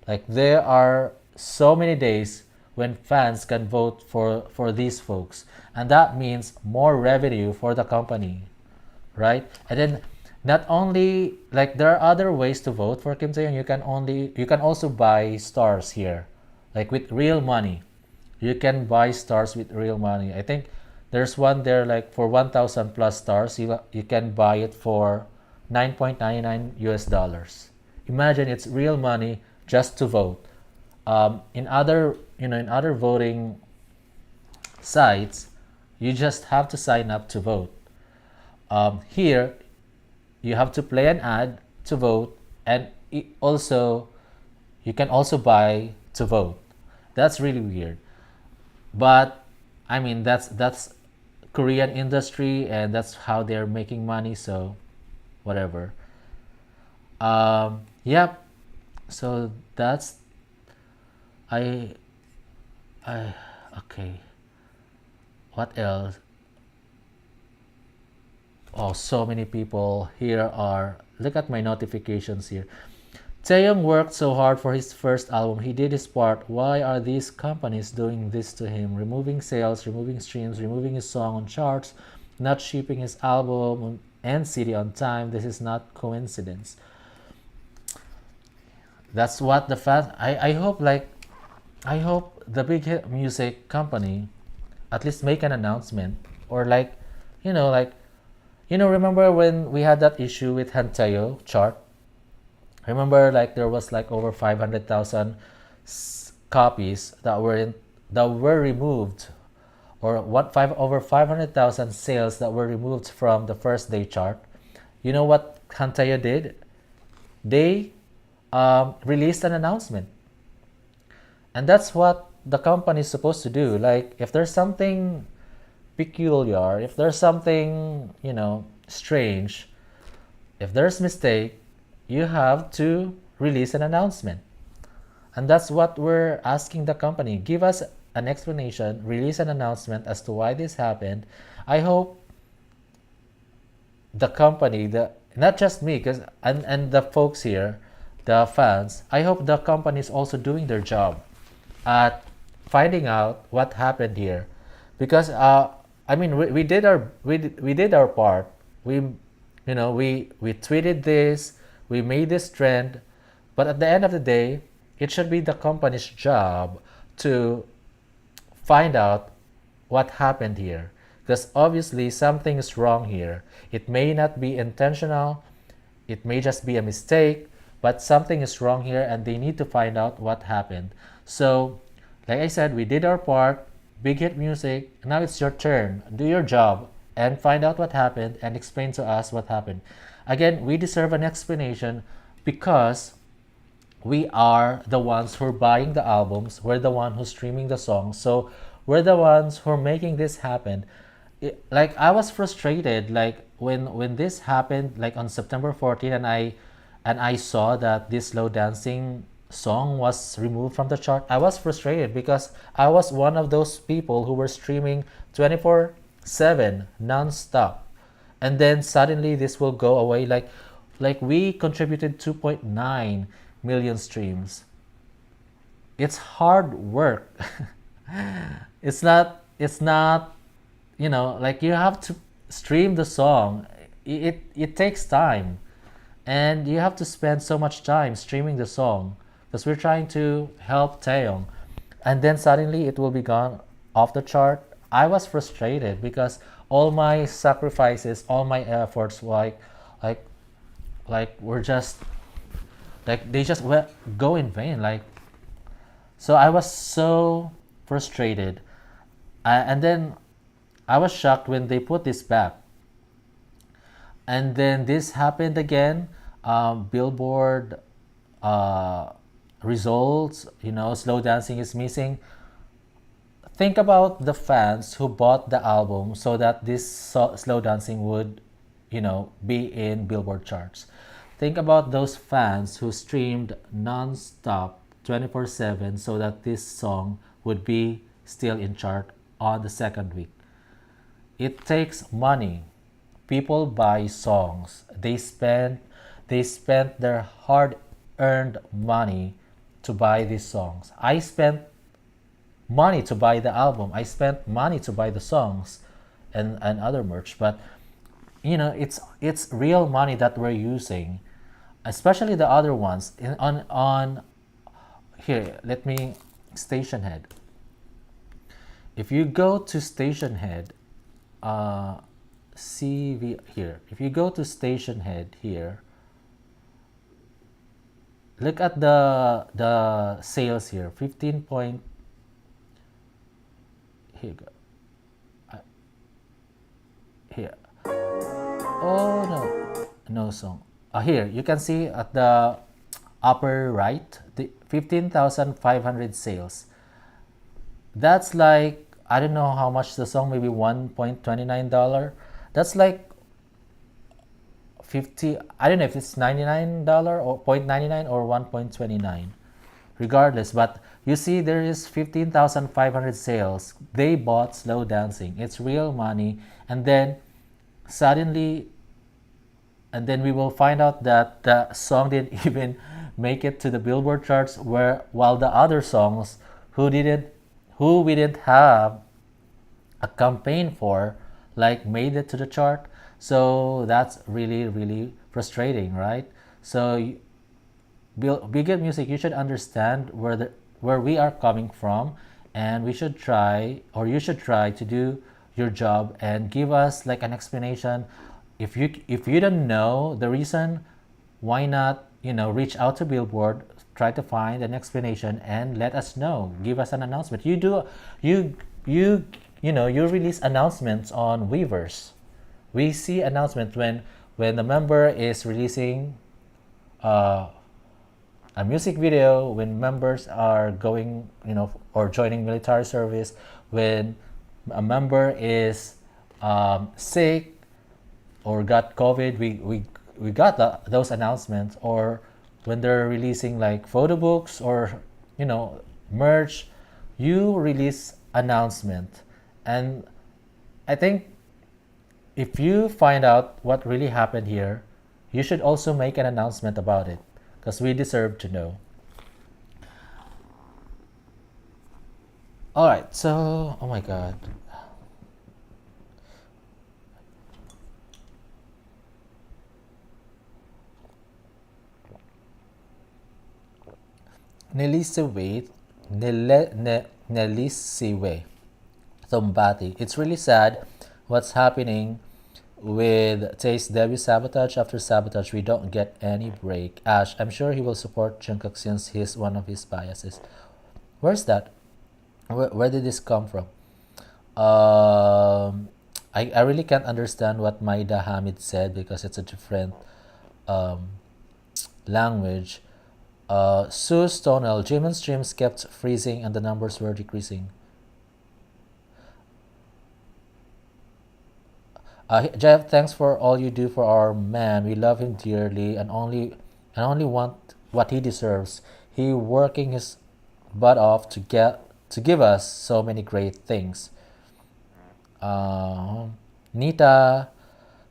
Like, there are so many days when fans can vote for these folks, and that means more revenue for the company, right? And then not only, like, there are other ways to vote for Kim Taeyong. You can also buy stars here, like with real money. You can buy stars with real money. I think there's one there, like for 1,000 plus stars, you can buy it for $9.99 US. Imagine, it's real money just to vote. In other, in other voting sites, you just have to sign up to vote. Here, you have to play an ad to vote, and also you can also buy to vote. That's really weird. But I mean, that's Korean industry, and that's how they're making money. So whatever. Yep. So that's I I okay. What else? Oh, so many people here are. Look at my notifications here. Taehyung worked so hard for his first album. He did his part. Why are these companies doing this to him? Removing sales, removing streams, removing his song on charts, not shipping his album and CD on time. This is not coincidence. That's what the fans. I hope, like, I hope the big hit music company at least make an announcement, or like, like, remember when we had that issue with Hantayo chart? Remember, like, there was like over 500,000 copies that were removed, or what five over 500,000 sales that were removed from the first day chart. You know what Hantayo did? They released an announcement, and that's what the company is supposed to do. Like, if there's something peculiar, if there's something, strange, if there's mistake, you have to release an announcement. And that's what we're asking the company. Give us an explanation, release an announcement as to why this happened. I hope the company, not just me, because and the folks here, the fans, I hope the company is also doing their job at finding out what happened here, because I mean, we did our part. We tweeted this, we made this trend, but at the end of the day, it should be the company's job to find out what happened here, because obviously something is wrong here. It may not be intentional, it may just be a mistake, but something is wrong here, and they need to find out what happened. So, like I said, we did our part. Big Hit Music, now it's your turn. Do your job and find out what happened and explain to us what happened. Again, we deserve an explanation, because we are the ones who are buying the albums, we're the one who's streaming the songs, so we're the ones who are making this happen. Like, I was frustrated, like, when this happened, like on September 14th, and I saw that this slow dancing song was removed from the chart. I was frustrated because I was one of those people who were streaming 24/7 non-stop, and then suddenly this will go away. Like we contributed 2.9 million streams. It's hard work. It's not like, you have to stream the song. It takes time, and you have to spend so much time streaming the song, because we're trying to help Taehyung, and then suddenly it will be gone off the chart. I was frustrated because all my sacrifices, all my efforts, like were just, like, they just go in vain. Like, so I was so frustrated, and then I was shocked when they put this back. And then this happened again. Billboard results, slow dancing is missing. Think about the fans who bought the album so that this slow dancing would, be in Billboard charts. Think about those fans who streamed non-stop 24/7 so that this song would be still in chart on the second week. It takes money. People buy songs. They spent their hard-earned money to buy these songs. I spent money to buy the album. I spent money to buy the songs and other merch. But it's real money that we're using, especially the other ones. On here, let me station head. If you go to station head, CV here. If you go to station head here, look at the sales here. 15 point. Here you go. Here. Oh no, no song. Here you can see at the upper right, the 15,500 sales. That's like, I don't know how much the song, maybe $1.29. That's like 50, I don't know if it's $99 or 0.99 or 1.29, regardless. But you see, there is 15,500 sales. They bought Slow Dancing. It's real money. And then suddenly, and then we will find out that the song didn't even make it to the Billboard charts, where while the other songs who we didn't have a campaign for, like, made it to the chart. So that's really, really frustrating, right? So Bigger Music, you should understand where we are coming from, and we should try, or you should try to do your job and give us like an explanation. If you don't know the reason, why not, reach out to Billboard, try to find an explanation and let us know. Give us an announcement. You release announcements on Weavers. We see announcement when the member is releasing a music video, when members are going, or joining military service, when a member is sick or got COVID, we got those announcements. Or when they're releasing like photo books or merch, you release announcement. And I think if you find out what really happened here, you should also make an announcement about it, because we deserve to know. All right, so oh my god. Nelisiwe, Nelisiwe Tombati. It's really sad what's happening with Tae's debut Sabotage. After Sabotage, we don't get any break. Ash, I'm sure he will support Jungkook since he's one of his biases. Where's that? Where did this come from? I really can't understand what Maida Hamid said, because it's a different language. Sue's tonal, Jimin's streams kept freezing and the numbers were decreasing. Jeff, thanks for all you do for our man. We love him dearly and only want what he deserves. He working his butt off to give us so many great things. Nita,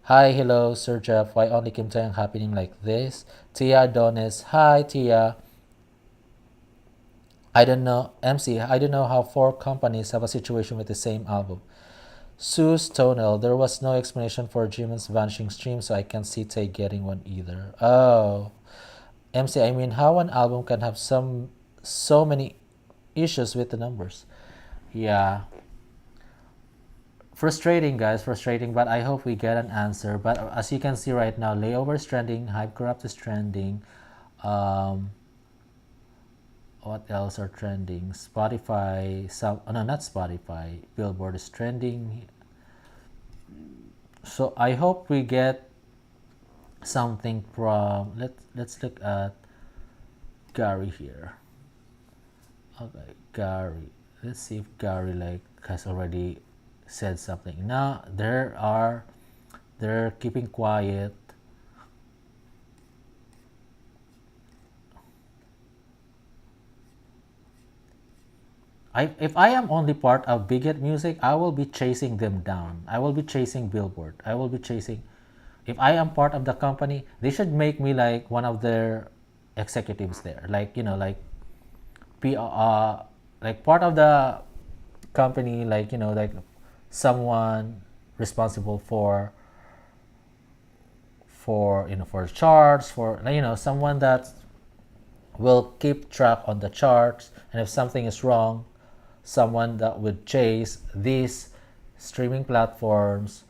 hi, hello, Sir Jeff. Why only Kim Taehyung happening like this? Tia Adonis, hi, Tia. I don't know, MC, I don't know how 4 companies have a situation with the same album. Sue's tonal, there was no explanation for Jimin's vanishing stream, so I can't see Tae getting one either. Oh, MC, I mean, how an album can have so many issues with the numbers. Yeah, frustrating, guys, frustrating, but I hope we get an answer. But as you can see right now, Layover is trending, Hype Corrupt is trending. What else are trending? Spotify, no, not Spotify, Billboard is trending. So I hope we get something from, let's look at Gary here. Okay, Gary, let's see if Gary has already said something. Now they're keeping quiet. If I am only part of Bigot Music, I will be chasing them down. I will be chasing Billboard. I will be chasing. If I am part of the company, they should make me like one of their executives there. Like, like part of the company, like, like someone responsible for for charts, for someone that will keep track on the charts, and if something is wrong, someone that would chase these streaming platforms,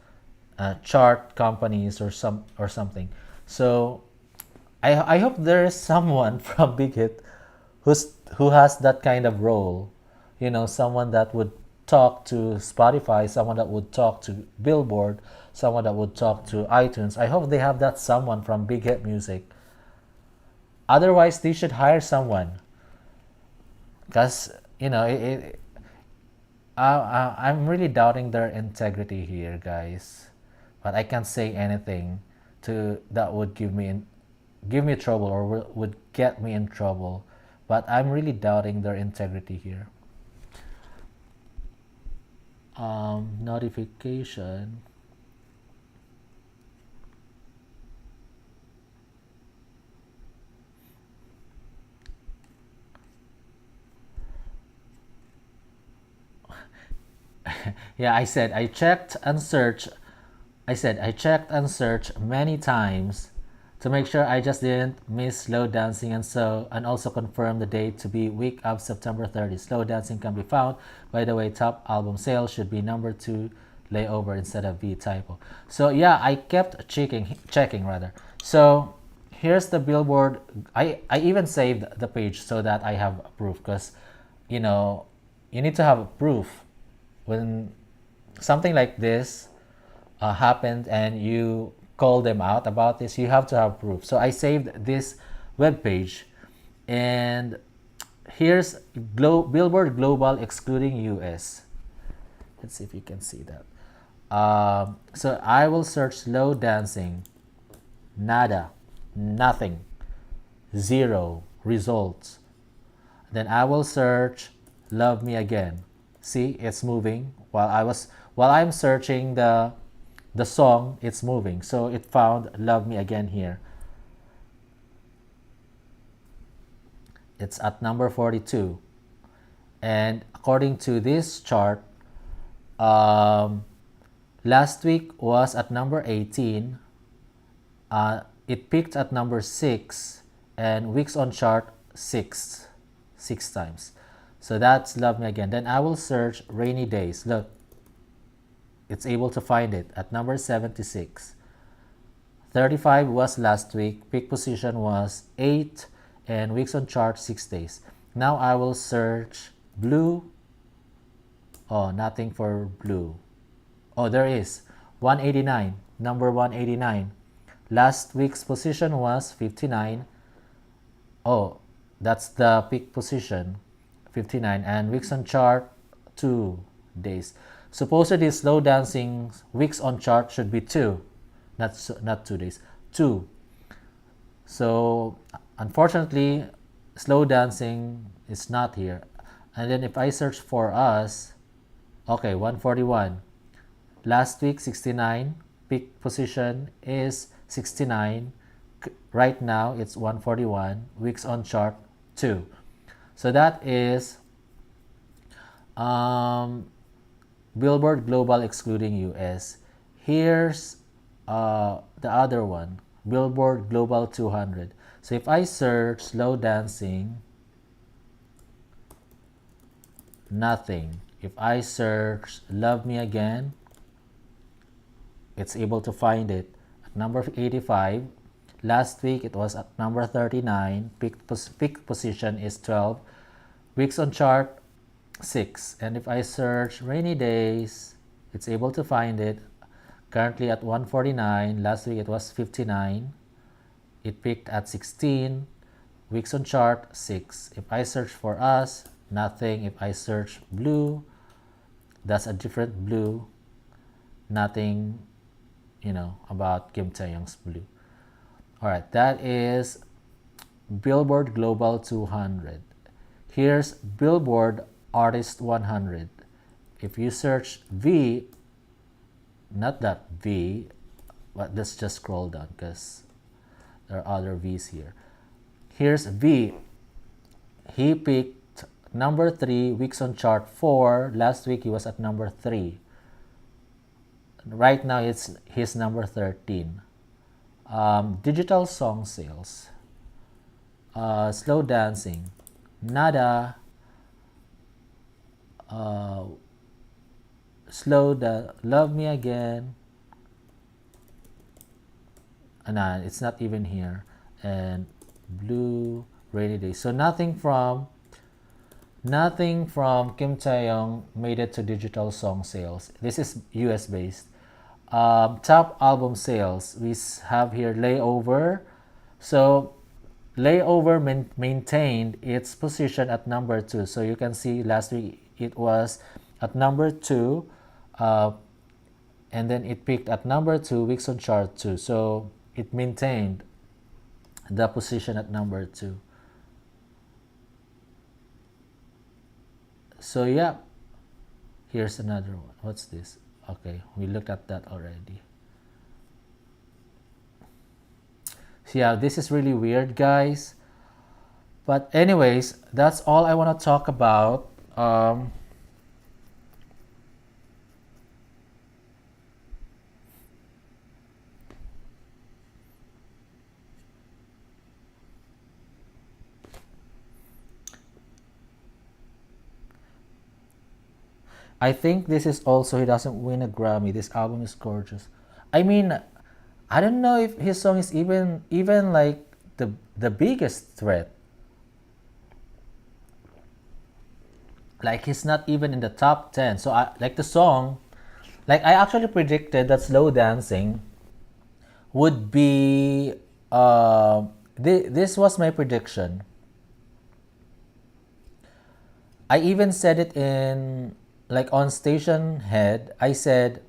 chart companies, or something. So I hope there is someone from Big Hit who has that kind of role. Someone that would talk to Spotify, someone that would talk to Billboard, someone that would talk to iTunes. I hope they have that someone from Big Hit Music. Otherwise, they should hire someone, because I'm really doubting their integrity here, guys. But I can't say anything to that would give me trouble, or would get me in trouble. But I'm really doubting their integrity here. Notification. Yeah, I said I checked and searched many times to make sure I just didn't miss Slow Dancing, and also confirm the date to be week of September 30. Slow Dancing can be found. By the way, top album sales should be number 2 layover instead of V typo. So yeah, I kept checking rather. So here's the Billboard. I even saved the page so that I have proof, because you know you need to have proof when something like this happened and you call them out about this. You have to have proof. So I saved this web page, and here's Billboard Global excluding US. Let's see if you can see that. So I will search Slow Dancing. Nada, nothing, zero results. Then I will search Love Me Again. See, it's moving. While I'm searching the song, it's moving. So it found Love Me Again here. It's at number 42. And according to this chart, last week was at number 18. It peaked at number 6, and weeks on chart 6 times. So that's Love Me Again. Then I will search Rainy Days. Look, it's able to find it at number 76. 35 was last week. Peak position was 8, and weeks on chart 6 days. Now I will search Blue. Oh, nothing for Blue. Oh, there is 189, number 189. Last week's position was 59. Oh, that's the peak position, 59, and weeks on chart 2 days. Supposedly Slow Dancing weeks on chart should be 2, not 2 days, 2. So unfortunately, Slow Dancing is not here. And then if I search For Us, okay, 141. Last week 69, peak position is 69. Right now it's 141, weeks on chart 2. So that is Billboard Global excluding US. Here's the other one, Billboard Global 200. So if I search Slow Dancing, nothing. If I search Love Me Again, it's able to find it at number 85. Last week it was at number 39. Peak position is 12. Weeks on chart 6. And if I search Rainy Days, it's able to find it. Currently at 149. Last week it was 59. It peaked at 16. Weeks on chart 6. If I search For Us, nothing. If I search Blue, that's a different Blue. Nothing, about Kim Taehyung's Blue. Alright, that is Billboard Global 200. Here's Billboard Artist 100. If you search V, not that V, but let's just scroll down because there are other V's here. Here's V. He picked number 3, weeks on chart 4. Last week he was at number 3. Right now it's his number 13. Digital song sales. Slow Dancing. Nada. Love Me Again. It's not even here. and Blue Rainy Day. So nothing from Kim Taehyung made it to digital song sales. This is US based. Top album sales, we have here Layover. So Layover maintained its position at number 2. So you can see last week it was at number 2, and then it peaked at number 2 weeks on chart 2. So it maintained the position at number 2. So yeah, here's another one. What's this? Okay, we looked at that already. So yeah, this is really weird, guys. But anyways, that's all I want to talk about. I think this is also he doesn't win a Grammy. This album is gorgeous. I mean, I don't know if his song is even like the biggest threat. Like he's not even in the top 10. So I like the song. Like I actually predicted that Slow Dancing would be this was my prediction. I even said it in like on Station Head. I said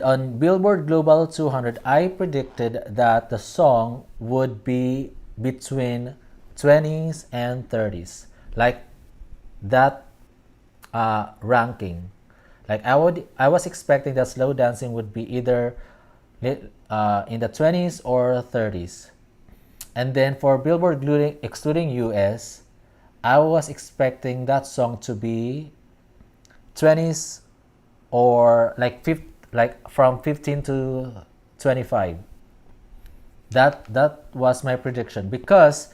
on Billboard Global 200, I predicted that the song would be between 20s and 30s, like that ranking. Like I was expecting that Slow Dancing would be either in the 20s or 30s, and then for Billboard excluding US, I was expecting that song to be 20s or like from 15 to 25. That was my prediction because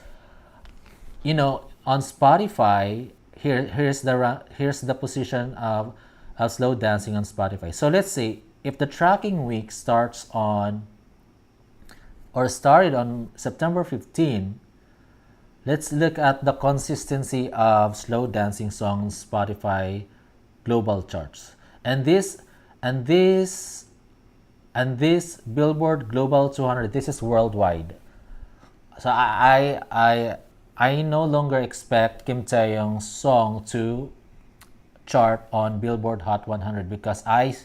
on Spotify here's the position of Slow Dancing on Spotify. So let's say if the tracking week started on September 15, let's look at the consistency of Slow Dancing songs Spotify global charts. And this Billboard Global 200, this is worldwide. So I no longer expect Kim Taehyung's song to chart on Billboard Hot 100 because I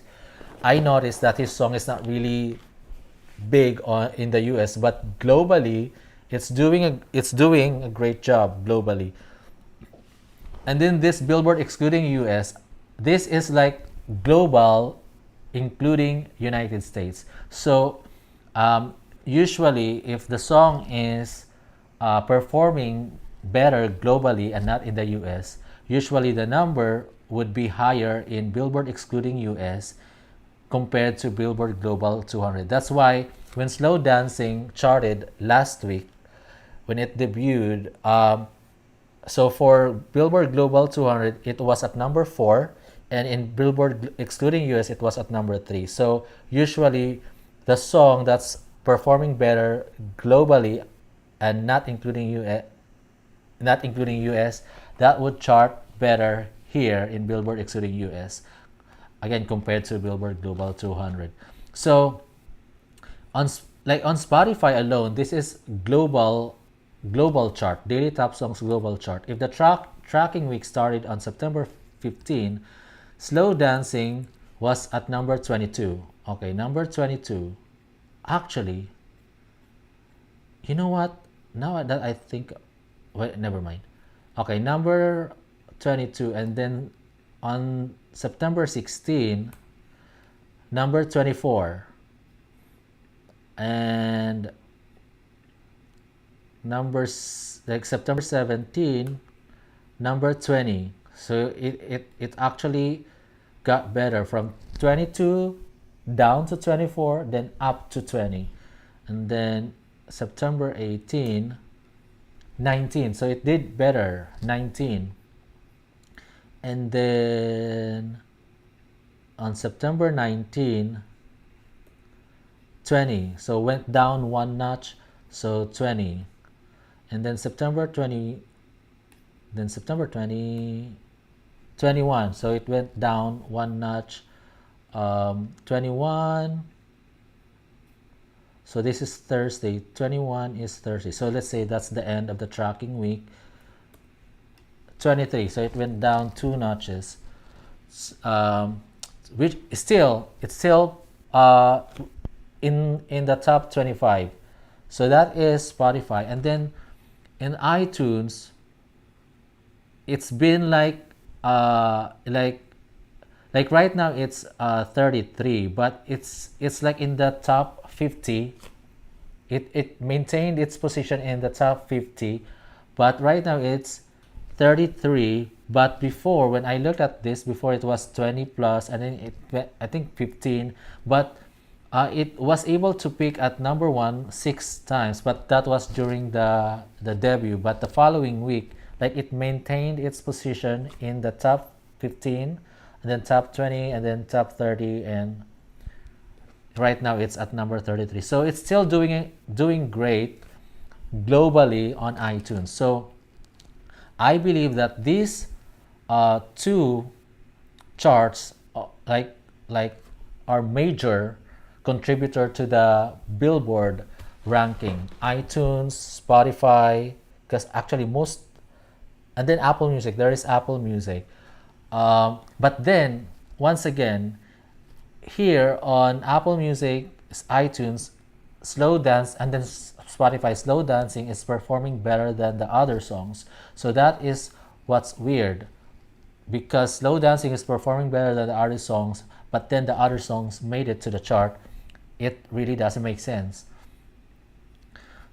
noticed that his song is not really big in the US, but globally it's doing a great job globally. And then this Billboard excluding US, this is like global including United States. So usually if the song is performing better globally and not in the US, usually the number would be higher in Billboard excluding US compared to Billboard Global 200. That's why when Slow Dancing charted last week, when it debuted, so for Billboard Global 200, it was at number 4, and in Billboard excluding US, it was at number 3. So usually, the song that's performing better globally and not including US, that would chart better here in Billboard excluding US, again compared to Billboard Global 200. So on Spotify alone, this is global chart, daily top songs global chart. If the tracking week started on September 15, Slow Dancing was at number 22. Okay, number 22. Actually, you know what? Now that I think, wait, never mind. Okay, number 22, and then on September 16, number 24, and numbers like September 17, number 20. So it actually got better from 22 down to 24, then up to 20, and then September 18, 19. So it did better, 19. And then on September 19, 20, so went down one notch, so 20. And then September 20, then September 20, 21, so it went down one notch, 21. So this is Thursday, 21 is Thursday, so let's say that's the end of the tracking week. 23, so it went down two notches, which is still, it's still in the top 25. So that is Spotify. And then in iTunes, it's been like right now it's 33, but it's like in the top 50. It maintained its position in the top 50, but right now it's 33. But before, when I looked at this, before it was 20 plus, and then it went, I think 15, but it was able to peak at number one 6 times, but that was during the debut. But the following week, like, it maintained its position in the top 15, and then top 20, and then top 30, and right now it's at number 33. So it's still doing great globally on iTunes. So I believe that these two charts like are major contributor to the Billboard ranking. iTunes, Spotify, because actually most, and then Apple Music. There is Apple Music, but then once again, here on Apple Music, iTunes, Slow Dance, and then Spotify, Slow Dancing is performing better than the other songs. So that is what's weird, because Slow Dancing is performing better than the other songs, but then the other songs made it to the chart. It really doesn't make sense.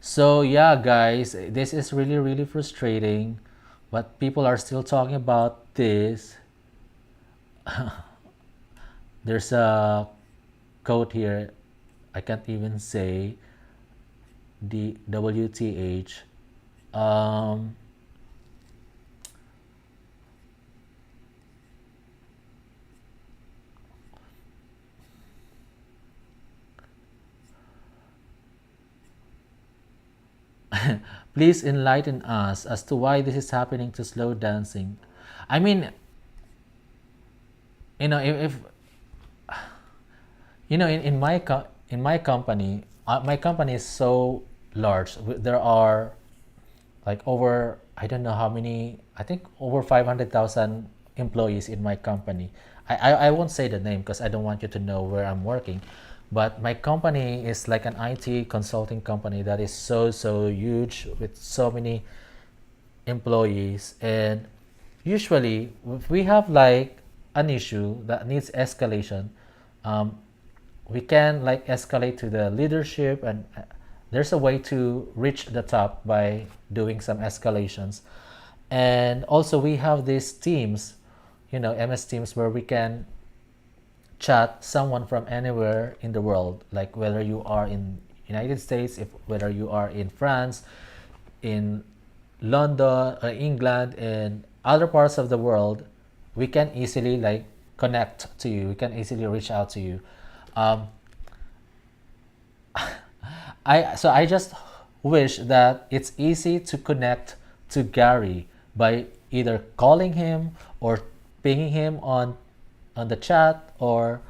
So yeah, guys, this is really frustrating, but people are still talking about this. There's a quote here, I can't even say the WTH. Please enlighten us as to why this is happening to Slow Dancing. I mean, if in my company, my company is so large. There are like over, I don't know how many, I think over 500,000 employees in my company. I won't say the name because I don't want you to know where I'm working, but my company is like an IT consulting company that is so huge with so many employees. And usually if we have like an issue that needs escalation, we can like escalate to the leadership, and there's a way to reach the top by doing some escalations. And also we have these teams, MS Teams, where we can chat someone from anywhere in the world, like whether you are in United States, whether you are in France, in London, England, and other parts of the world, we can easily like connect to you. We can easily reach out to you. I just wish that it's easy to connect to Gary by either calling him or pinging him on the chat, or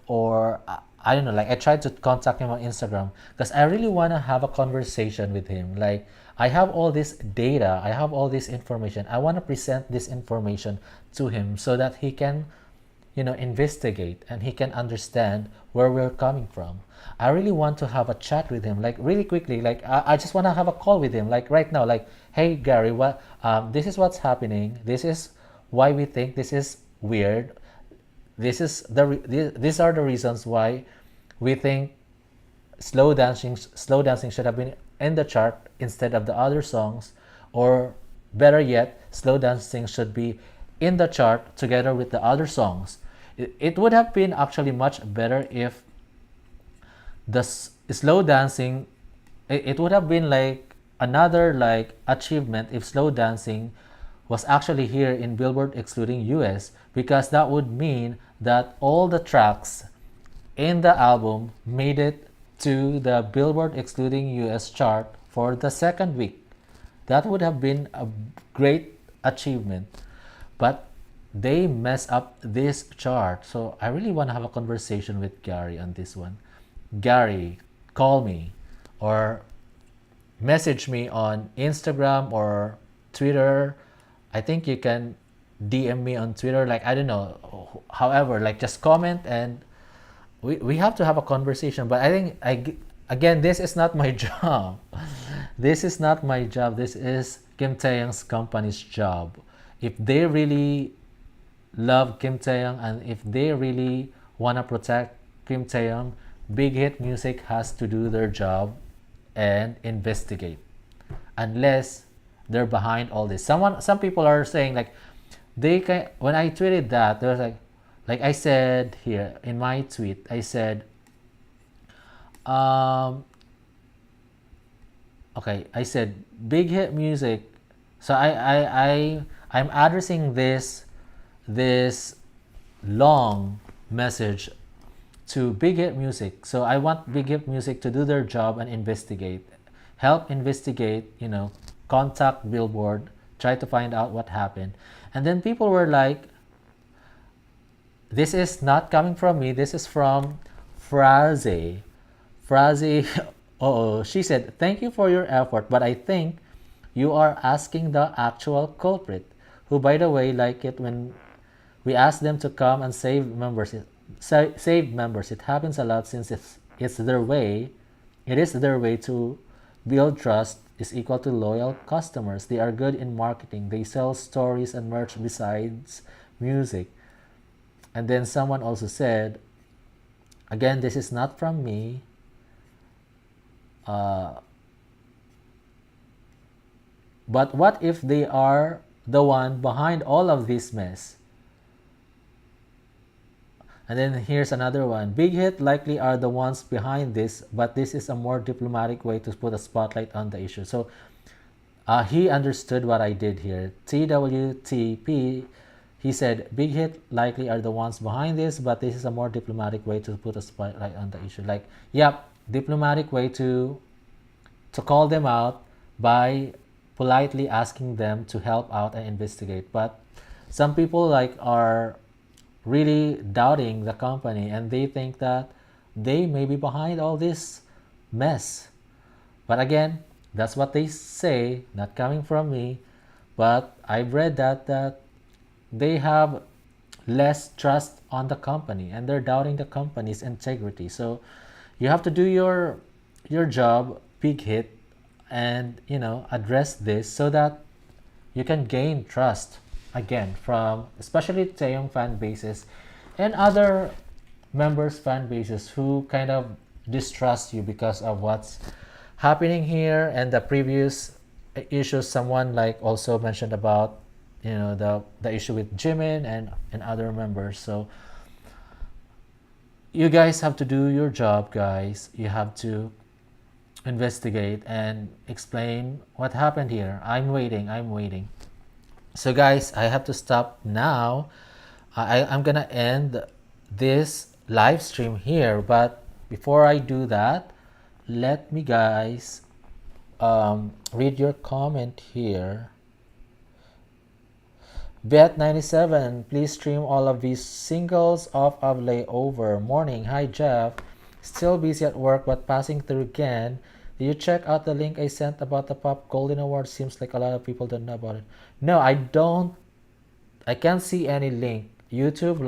I don't know, like I tried to contact him on Instagram because I really want to have a conversation with him. Like, I have all this data, I have all this information, I want to present this information to him so that he can investigate and he can understand where we're coming from. I really want to have a chat with him, like really quickly. Like I just want to have a call with him, like right now, like, hey Gary, what this is what's happening, this is why we think this is weird, these are the reasons why we think slow dancing should have been in the chart instead of the other songs, or better yet, slow dancing should be in the chart together with the other songs. It would have been actually much better if the slow dancing, it would have been like another like achievement if slow dancing was actually here in Billboard excluding US, because that would mean that all the tracks in the album made it to the Billboard excluding US chart for the second week. That would have been a great achievement. But they mess up this chart. So I really want to have a conversation with Gary on this one. Gary, call me or message me on Instagram or Twitter. I think you can DM me on Twitter. Like, I don't know. However, like, just comment and we have to have a conversation. But I think, again, this is not my job. This is not my job. This is Kim Taehyung's company's job. If they really love Kim Taehyung and if they really want to protect Kim Taehyung, Big Hit Music has to do their job and investigate. Unless they're behind all this. Some people are saying like when I tweeted that, there was like I said here in my tweet, I said okay, I said Big Hit Music. So I'm addressing this long message to Big Hit Music. So I want Big Hit Music to do their job and investigate. Help investigate, contact Billboard, try to find out what happened. And then people were like, this is not coming from me, this is from Fraze. Fraze, oh, she said, thank you for your effort, but I think you are asking the actual culprit, who, by the way, like it when we ask them to come and save members. Save members. It happens a lot since it's their way. It is their way to build trust is equal to loyal customers. They are good in marketing. They sell stories and merch besides music. And then someone also said, again, this is not from me. But what if they are the one behind all of this mess? And then here's another one. Big Hit likely are the ones behind this, but this is a more diplomatic way to put a spotlight on the issue. So he understood what I did here. TWTP, he said, Big Hit likely are the ones behind this, but this is a more diplomatic way to put a spotlight on the issue. Like, yep, diplomatic way to call them out by politely asking them to help out and investigate. But some people like are really doubting the company and they think that they may be behind all this mess. But again, that's what they say, not coming from me. But I've read that they have less trust on the company and they're doubting the company's integrity. So you have to do your job, Big Hit, and address this so that you can gain trust again from especially Taehyung fan bases and other members fan bases who kind of distrust you because of what's happening here. And the previous issues, someone like also mentioned about the issue with Jimin and other members. So you guys have to do your job, guys. You have to investigate and explain what happened here. I'm waiting. So guys, I have to stop now. I'm gonna end this live stream here, but before I do that, let me guys read your comment here. Bet97, please stream all of these singles off of Layover. Morning, hi Jeff. Still busy at work but passing through again. Did you check out the link I sent about the Pop Golden Award? Seems like a lot of people don't know about it. No, I don't. I can't see any link. YouTube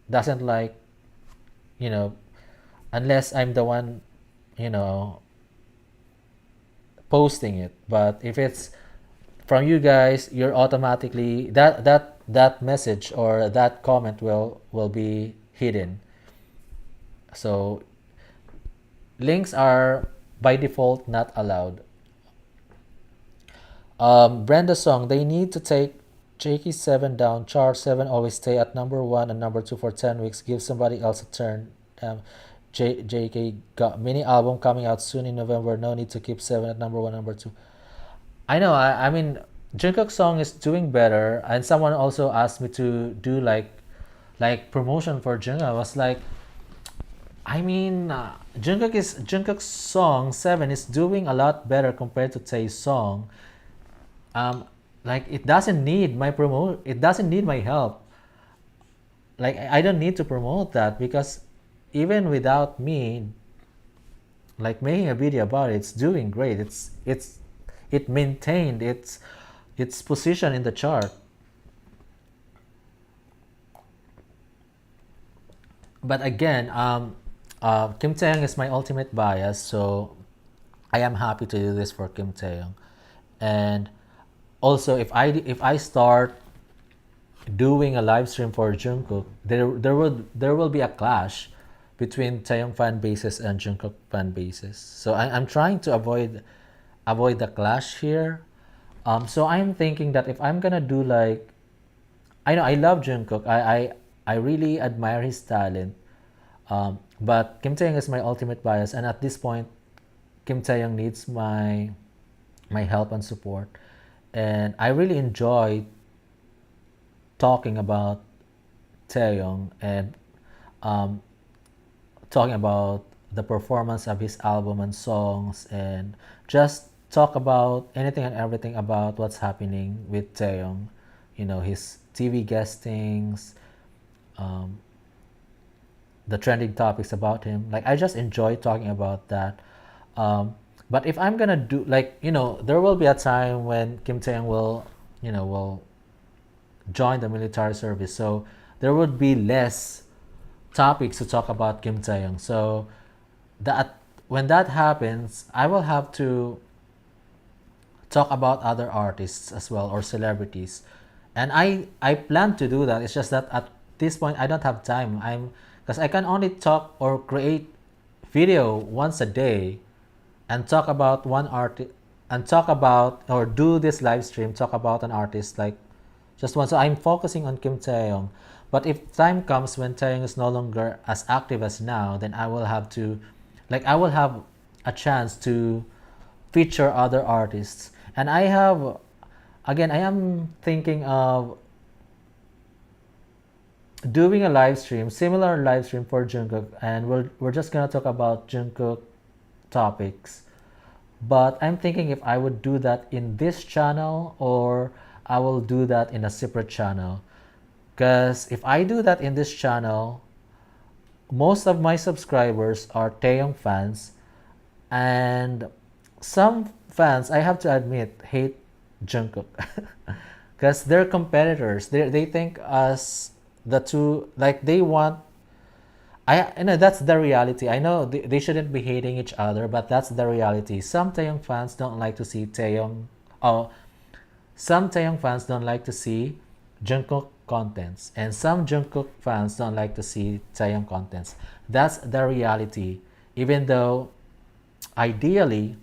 doesn't unless I'm the one, posting it. But if it's from you guys, you're automatically that message or that comment will be hidden. So links are by default not allowed. Brenda Song, they need to take JK7 down. Chart 7 always stay at number 1 and number 2 for 10 weeks. Give somebody else a turn. JK got mini album coming out soon in November. No need to keep 7 at number 1, number 2. I know. I mean, Jungkook's song is doing better, and someone also asked me to do like promotion for Jungkook. I was like, I mean, Jungkook's song 7 is doing a lot better compared to Tae's song. Um, like it doesn't need my promote. It doesn't need my help. Like I don't need to promote that because even without me, like making a video about it, it's doing great. It maintained its position in the chart. But again, Kim Taehyung is my ultimate bias, so I am happy to do this for Kim Taehyung. And also, if I start doing a live stream for Jungkook, there will be a clash between Taehyung fan bases and Jungkook fan bases. So I'm trying to avoid the clash here. So I'm thinking that if I'm gonna do like, I know I love Jungkook. I really admire his talent. But Kim Taehyung is my ultimate bias, and at this point, Kim Taehyung needs my help and support. And I really enjoy talking about Taehyung and um, talking about the performance of his album and songs, and just talk about anything and everything about what's happening with Taehyung. You know, his TV guestings, um, the trending topics about him. Like I just enjoy talking about that. But if I'm gonna do like, there will be a time when Kim Taehyung will join the military service. So there would be less topics to talk about Kim Taehyung. So that when that happens, I will have to talk about other artists as well or celebrities. And I plan to do that. It's just that at this point I don't have time. Because I can only talk or create video once a day and talk about one artist and talk about or do this live stream talk about an artist like just one. So I'm focusing on Kim Taehyung. But if time comes when Taehyung is no longer as active as now, then I will have to, like, I will have a chance to feature other artists. And I am thinking of doing a live stream, similar live stream for Jungkook, and we're just gonna talk about Jungkook topics. But I'm thinking if I would do that in this channel or I will do that in a separate channel. Because if I do that in this channel, most of my subscribers are Taehyung fans, and some fans, I have to admit, hate Jungkook because they're competitors. They think us the two, like they want. I know that's the reality. I know they shouldn't be hating each other, but that's the reality. Some Taehyung fans don't like to see Taehyung. Oh, some Taehyung fans don't like to see Jungkook contents, and some Jungkook fans don't like to see Taehyung contents. That's the reality. Even though, ideally,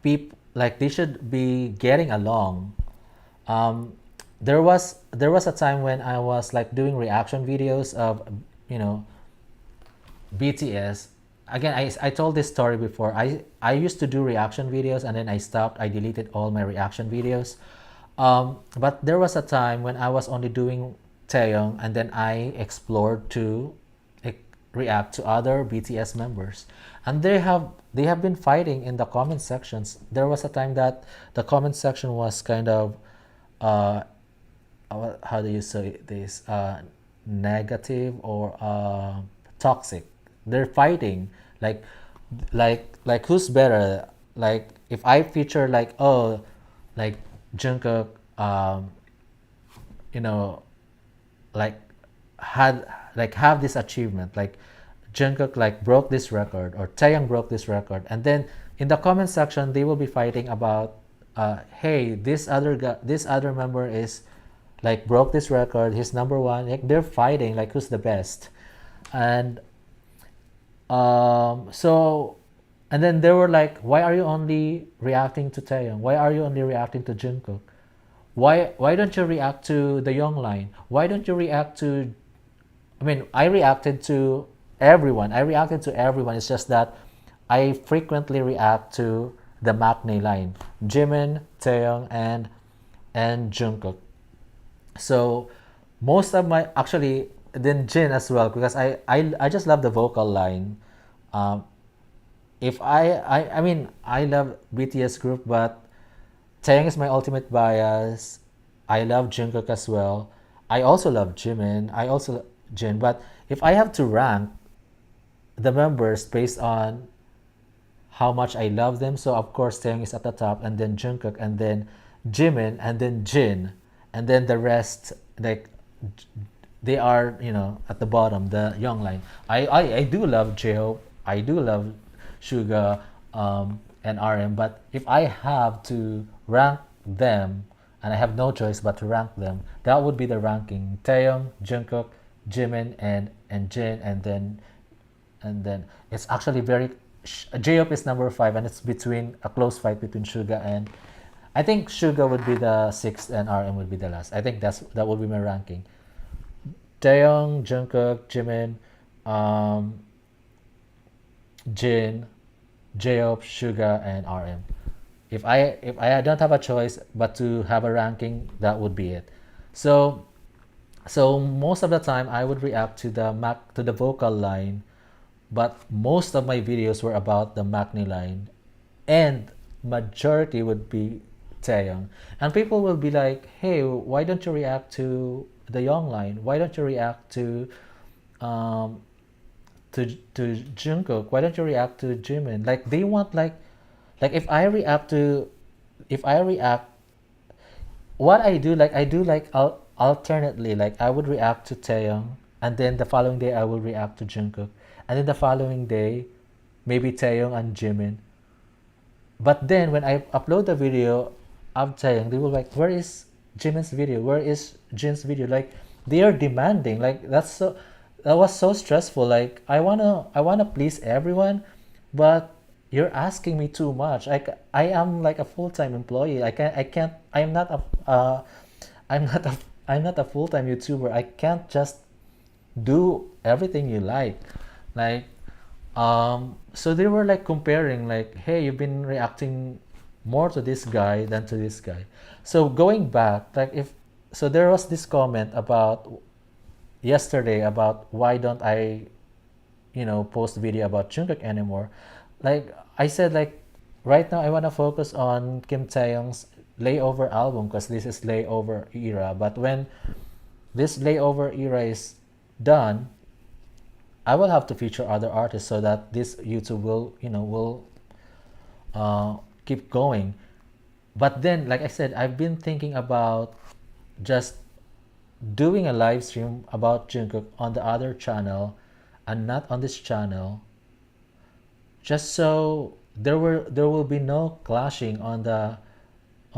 people like they should be getting along. Um, there was a time when I was like doing reaction videos of you know BTS. Again, I told this story before. I used to do reaction videos and then I stopped. I deleted all my reaction videos. But there was a time when I was only doing Taehyung and then I explored to react to other BTS members. And they have been fighting in the comment sections. There was a time that the comment section was kind of uh, how do you say this, negative or toxic. They're fighting like who's better, like if I feature like, oh, like Jungkook you know like had like have this achievement, like Jungkook like broke this record or Taehyung broke this record, and then in the comment section they will be fighting about hey, this other member is like broke this record, he's number one. Like they're fighting like who's the best. And so and then they were like, why are you only reacting to Taehyung, why are you only reacting to Jungkook, why don't you react to the Young line, why don't you react to, I mean, I reacted to everyone. It's just that I frequently react to the Maknae line, Jimin, Taehyung, and Jungkook. So most of my, actually then Jin as well, because I just love the vocal line. Um, if I mean I love BTS group, but Taeyang is my ultimate bias. I love Jungkook as well. I also love Jimin. I also Jin. But if I have to rank the members based on how much I love them, so of course Taeyang is at the top, and then Jungkook, and then Jimin, and then Jin, and then the rest, like, they are, at the bottom, the young line. I do love J-Hope. I do love Suga, and RM. But if I have to rank them, and I have no choice but to rank them, that would be the ranking: Taeyong, Jungkook, Jimin, and Jin, and then it's actually very. J-Hope is number five, and it's between a close fight between Suga and. I think Suga would be the sixth, and RM would be the last. I think that would be my ranking. Taeyong, Jungkook, Jimin, um, Jin, J-Hope, Suga, and RM. If I don't have a choice but to have a ranking, that would be it. So so most of the time I would react to the vocal line, but most of my videos were about the Makni line, and majority would be Taeyong. And people will be like, "Hey, why don't you react to the Young line? Why don't you react um, to Jungkook? Why don't you react to Jimin?" Like they want like if I react what I do like alternately. Like I would react to Taeyong, and then the following day I will react to Jungkook, and then the following day maybe Taeyong and Jimin. But then when I upload the video of Taeyong, they will like, "Where is Jimin's video? Where is Jin's video?" Like they are demanding. Like that was so stressful. Like I wanna please everyone, but you're asking me too much. I am like a full-time employee. I can't I'm not a I'm not a I'm not a full-time YouTuber. I can't just do everything you like. Like so they were like comparing, like, "Hey, you've been reacting more to this guy than to this guy." So going back, like, if so there was this comment about yesterday about why don't I post video about Jungkook anymore. Like I said, like, right now I want to focus on Kim Taeyong's layover album, because this is layover era. But when this layover era is done, I will have to feature other artists so that this YouTube will keep going. But then, like I said, I've been thinking about just doing a live stream about Jungkook on the other channel and not on this channel, just so there will be no clashing on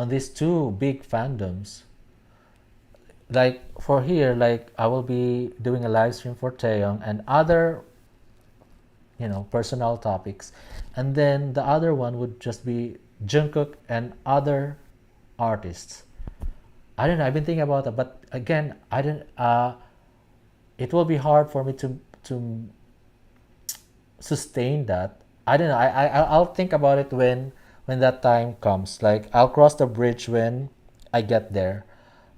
these two big fandoms. Like for here, like I will be doing a live stream for Taeyong and other personal topics, and then the other one would just be Jungkook and other artists. I don't know. I've been thinking about that, but again, I don't. It will be hard for me to sustain that. I don't know. I'll think about it when that time comes. Like I'll cross the bridge when I get there.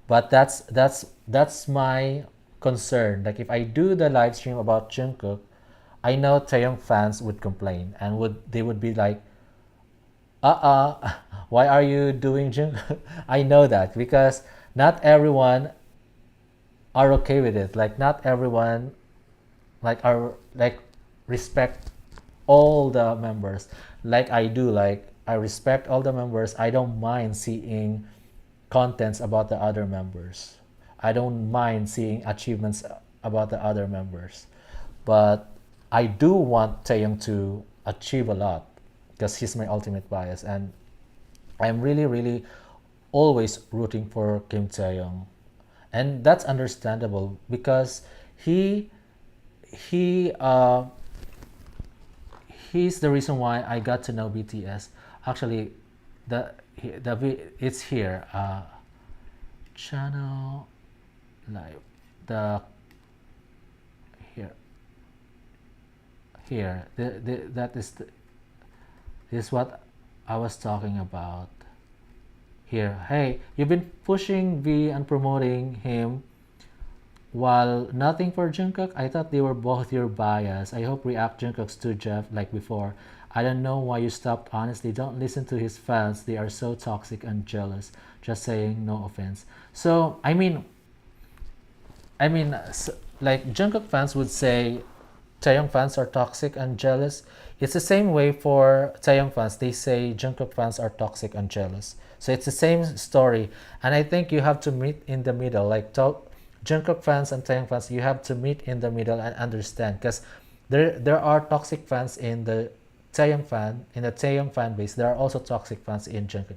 But that's my concern. Like if I do the live stream about Jungkook, I know Taeyong fans would complain, and they would be like, why are you doing Jungkook? I know that because not everyone are okay with it. Like not everyone are like respect all the members like I do. Like I respect all the members. I don't mind seeing contents about the other members. I don't mind seeing achievements about the other members. But I do want Taeyong to achieve a lot because he's my ultimate bias, and I'm really really always rooting for Kim Taeyong. And that's understandable because he he he's the reason why I got to know BTS. Actually, it's here. Channel live the here that is this is what I was talking about. Here, hey, you've been pushing V and promoting him. While nothing for Jungkook, I thought they were both your bias. I hope React Jungkook's to Jeff like before. I don't know why you stopped. Honestly, don't listen to his fans. They are so toxic and jealous. Just saying, no offense. So like Jungkook fans would say Taehyung fans are toxic and jealous. It's the same way for Taehyung fans. They say Jungkook fans are toxic and jealous. So it's the same story, and I think you have to meet in the middle. Like Jungkook fans and Taehyung fans, you have to meet in the middle and understand, because there are toxic fans in the Taehyung fan base. There are also toxic fans in Jungkook.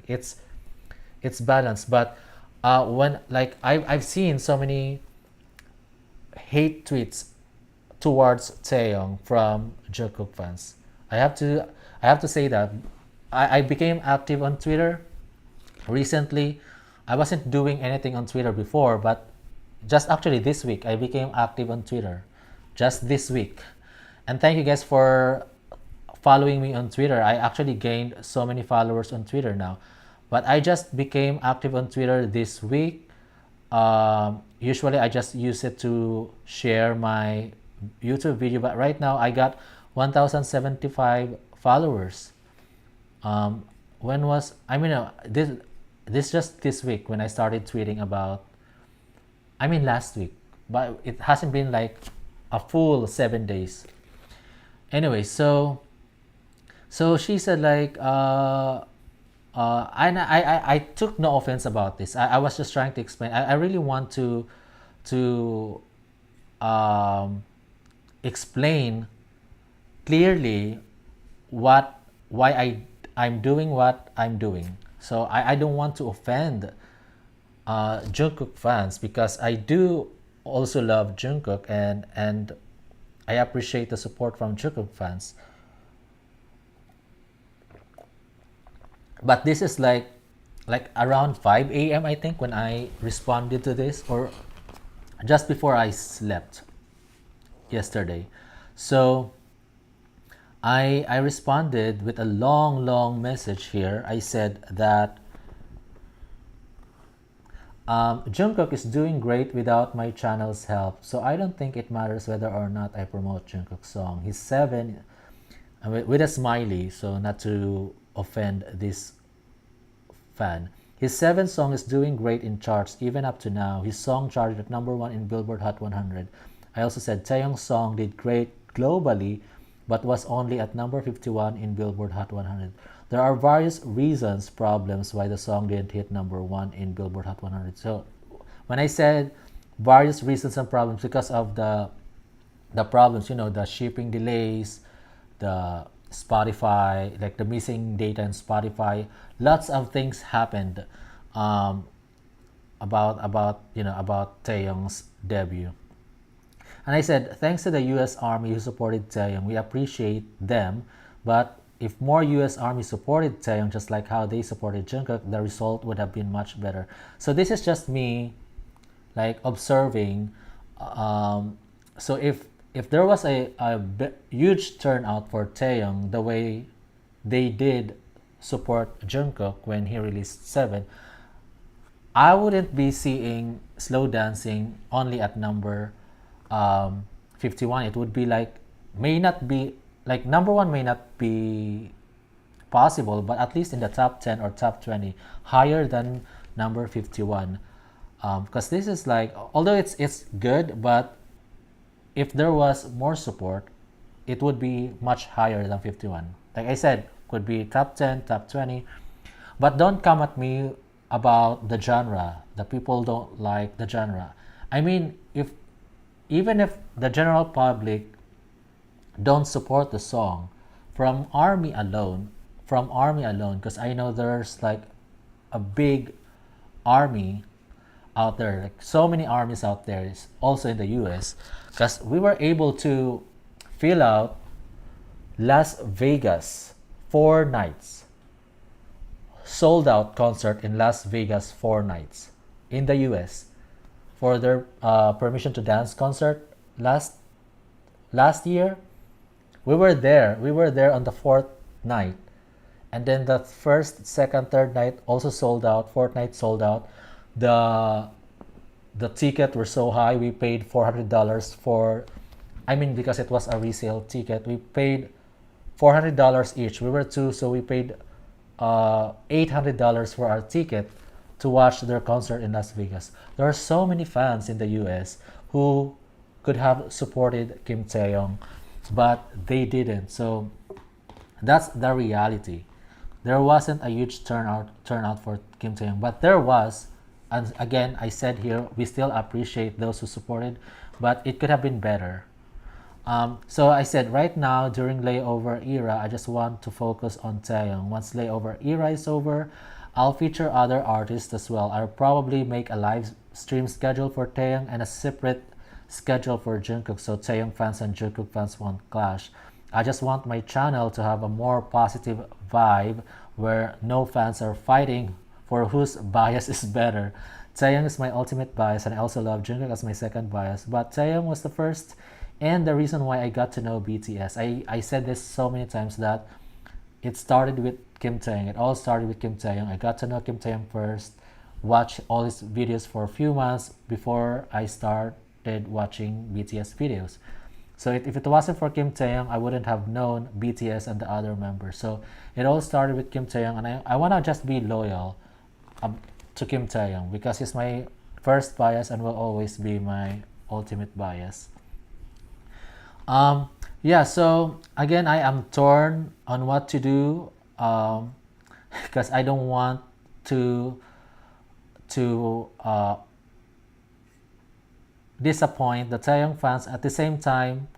It's balanced, but when like I've seen so many hate tweets towards Taehyung from Jungkook fans. I have to say that I became active on Twitter recently. I wasn't doing anything on Twitter before, but just actually this week I became active on Twitter. Just this week. And thank you guys for following me on Twitter. I actually gained so many followers on Twitter now. But I just became active on Twitter this week. Usually I just use it to share my YouTube video, but right now I got 1075 followers. When was this just this week when I started tweeting about, last week, but it hasn't been like a full 7 days. Anyway, so she said like I took no offense about this. I was just trying to explain. I really want to explain clearly why I'm doing what I'm doing. So I don't want to offend Jungkook fans, because I do also love Jungkook, and I appreciate the support from Jungkook fans. But this is like around 5 a.m. I think when I responded to this, or just before I slept yesterday. So I responded with a long message here. I said that Jungkook is doing great without my channel's help, so I don't think it matters whether or not I promote Jungkook's song. He's 7, with a smiley, so not to offend this fan. His 7th song is doing great in charts even up to now. His song charted at #1 in Billboard Hot 100. I also said Taehyung's song did great globally, but was only at number 51 in Billboard Hot 100. There are various problems why the song didn't hit #1 in Billboard Hot 100. So when I said various reasons and problems, because of the problems, the shipping delays, the Spotify, like the missing data in Spotify, lots of things happened about Taehyung's debut. And I said, thanks to the US Army who supported Taehyung, we appreciate them, but if more US Army supported Taehyung just like how they supported Jungkook, the result would have been much better. So this is just me like observing. So if there was a huge turnout for Taehyung the way they did support Jungkook when he released 7, I wouldn't be seeing Slow Dancing only at number 51. It would be like, may not be like #1 may not be possible, but at least in the top 10 or top 20, higher than number 51. Because this is like, although it's good, but if there was more support, it would be much higher than 51. Like I said, could be top 10, top 20. But don't come at me about the genre. The people don't like the genre. Even if the general public don't support the song, from Army alone, because I know there's like a big army out there, like so many armies out there, also in the US, because we were able to fill out Las Vegas 4 nights, sold out concert in Las Vegas 4 nights in the US for their Permission to Dance concert last year. We were there on the 4th night, and then the 1st, 2nd, 3rd night also sold out. 4th night sold out. the ticket were so high. We paid $400 for, I mean, because it was a resale ticket, we paid $400 each. We were two, so we paid $800 for our ticket to watch their concert in Las Vegas. There are so many fans in the US who could have supported Kim Taehyung, but they didn't. So that's the reality. There wasn't a huge turnout for Kim Taehyung, but there was. And again, I said here, we still appreciate those who supported, but it could have been better. So I said right now during layover era, I just want to focus on Taehyung. Once layover era is over, I'll feature other artists as well. I'll probably make a live stream schedule for Taehyung and a separate schedule for Jungkook, so Taehyung fans and Jungkook fans won't clash. I just want my channel to have a more positive vibe where no fans are fighting for whose bias is better. Taehyung is my ultimate bias, and I also love Jungkook as my second bias, but Taehyung was the first and the reason why I got to know BTS. I said this so many times that it started with Kim Taehyung. It all started with Kim Taehyung. I got to know Kim Taehyung first, watched all his videos for a few months before I started watching BTS videos. So if it wasn't for Kim Taehyung, I wouldn't have known BTS and the other members. So it all started with Kim Taehyung, and I want to just be loyal to Kim Taehyung because he's my first bias and will always be my ultimate bias. Yeah, so again, I am torn on what to do because I don't want to disappoint the Taehyung fans. At the same time,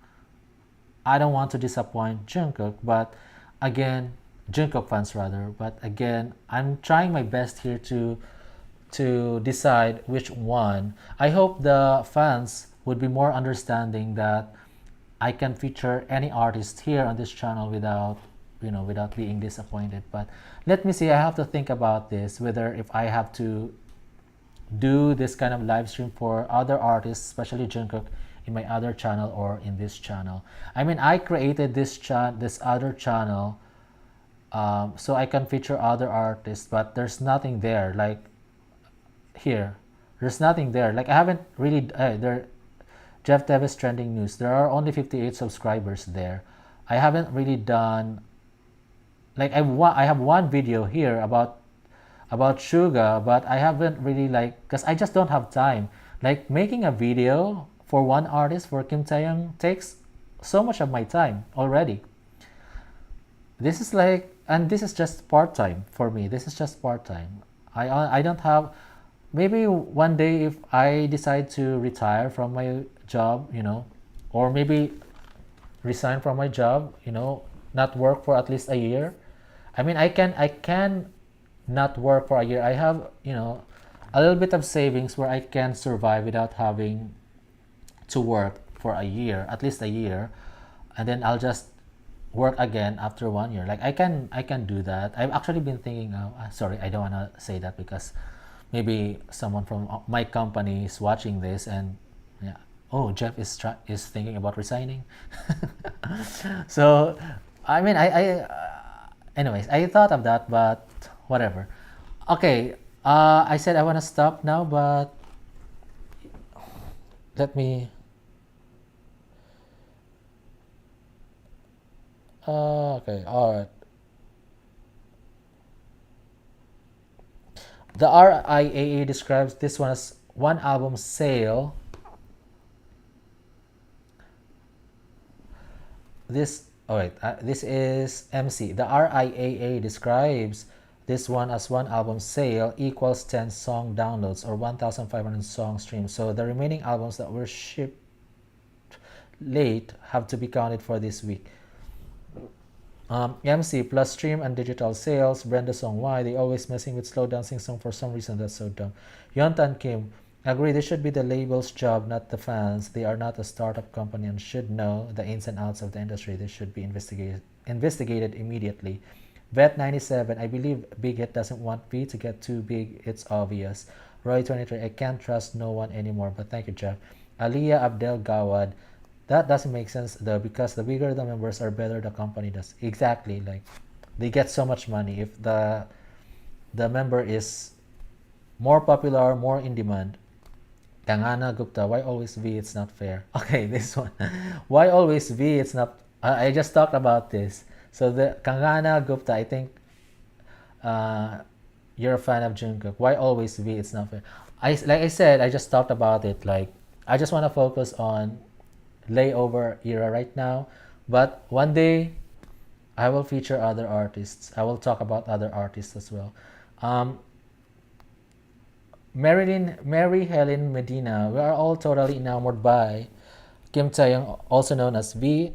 I don't want to disappoint Jungkook, but again, Jungkook fans rather. But again, I'm trying my best here to decide which one. I hope the fans would be more understanding that I can feature any artist here on this channel without without being disappointed. But let me see, I have to think about this, whether if I have to do this kind of live stream for other artists, especially Jungkook, in my other channel or in this channel. I mean, I created this other channel so I can feature other artists, but there's nothing there. Like here, there's nothing there. Like I haven't really there. Jeff Teves trending news. There are only 58 subscribers there. I haven't really done, like I have one video here about Suga, but I haven't really because I just don't have time. Like making a video for one artist for Kim Taehyung takes so much of my time already. This is and this is just part-time for me. This is just part-time. I don't have, maybe one day if I decide to retire from my job, or maybe resign from my job, not work for at least a year. I mean, I can not work for a year. I have, a little bit of savings where I can survive without having to work for a year, at least a year, and then I'll just work again after 1 year. Like I can do that. I've actually been thinking of, sorry, I don't want to say that because maybe someone from my company is watching this and yeah, oh, Jeff is thinking about resigning. So I mean, anyways, I thought of that, but whatever. Okay, I said I want to stop now, but let me okay, all right. The RIAA describes this one as one album sale. This this is MC. The RIAA describes this one as one album sale equals 10 song downloads or 1,500 song streams. So the remaining albums that were shipped late have to be counted for this week. MC plus stream and digital sales. Brenda song, why they always messing with slow dancing song for some reason, that's so dumb. Yontan Kim, agree, this should be the label's job, not the fans. They are not a startup company and should know the ins and outs of the industry. This should be investigated immediately. Vet 97, I believe Big Hit doesn't want V to get too big, it's obvious. Roy 23, I can't trust no one anymore, but thank you, Jeff. Aliyah Abdel Gawad, that doesn't make sense though, because the bigger the members are, better the company does. Exactly, like they get so much money if the member is more popular, more in demand. Kangana Gupta, why always V? It's not fair. Okay, this one. Why always V? It's not. I just talked about this. So the Kangana Gupta, I think uh, you're a fan of Jungkook. Why always V? It's not fair. Like I said, I just talked about it. Like I just want to focus on layover era right now, but one day I will feature other artists. I will talk about other artists as well. Um, Mary Helen Medina. We are all totally enamored by Kim Taehyung, also known as V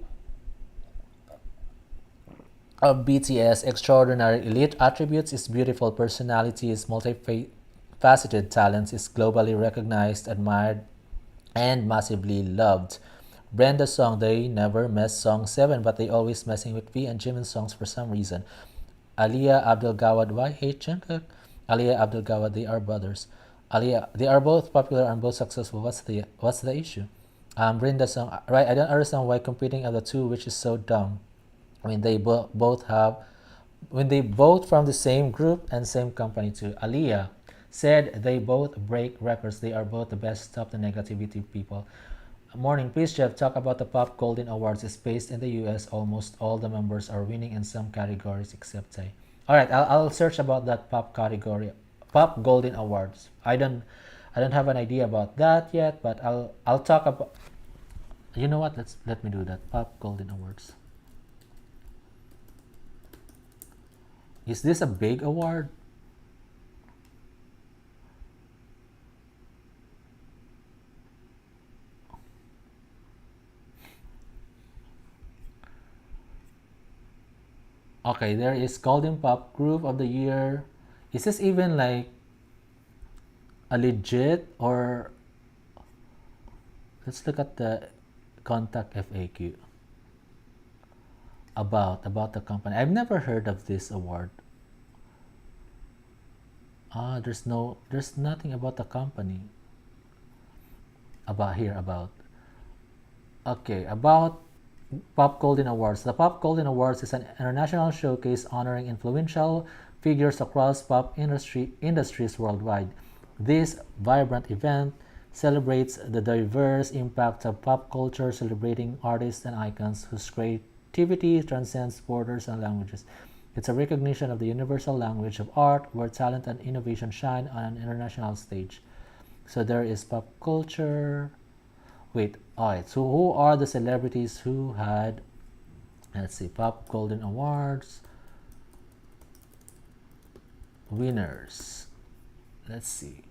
of BTS. Extraordinary elite attributes, his beautiful personality, his multifaceted talents, is globally recognized, admired, and massively loved. Brenda's song They Never Mess Song 7, but they always messing with V and Jimin's songs for some reason. Aliyah Abdul Gawad, why hate Jungkook? Aliyah Abdul Gawad, they are brothers. Aliyah, they are both popular and both successful. What's the issue? Brinda's song, right? I don't understand why competing of the two, which is so dumb. I mean, they both have, when they both from the same group and same company too. Aliyah said they both break records. They are both the best. Stop the negativity, people. Morning, please, Jeff. Talk about the Pop Golden Awards. It's based in the U.S. Almost all the members are winning in some categories except Tay. All right, I'll search about that pop category, Pop Golden Awards. I don't have an idea about that yet, but I'll talk about. You know what? Let me do that. Pop Golden Awards. Is this a big award? Okay, there is Golden Pop Group of the Year. Is this even like a legit, or let's look at the contact FAQ about the company. I've never heard of this award. There's nothing about the company about. Okay, about Pop Golden Awards. The Pop Golden Awards is an international showcase honoring influential figures across pop industries worldwide. This vibrant event celebrates the diverse impact of pop culture, celebrating artists and icons whose creativity transcends borders and languages. It's a recognition of the universal language of art, where talent and innovation shine on an international stage. So there is pop culture. Wait, alright, so who are the celebrities who had, let's see, Pop Golden Awards winners? Let's see.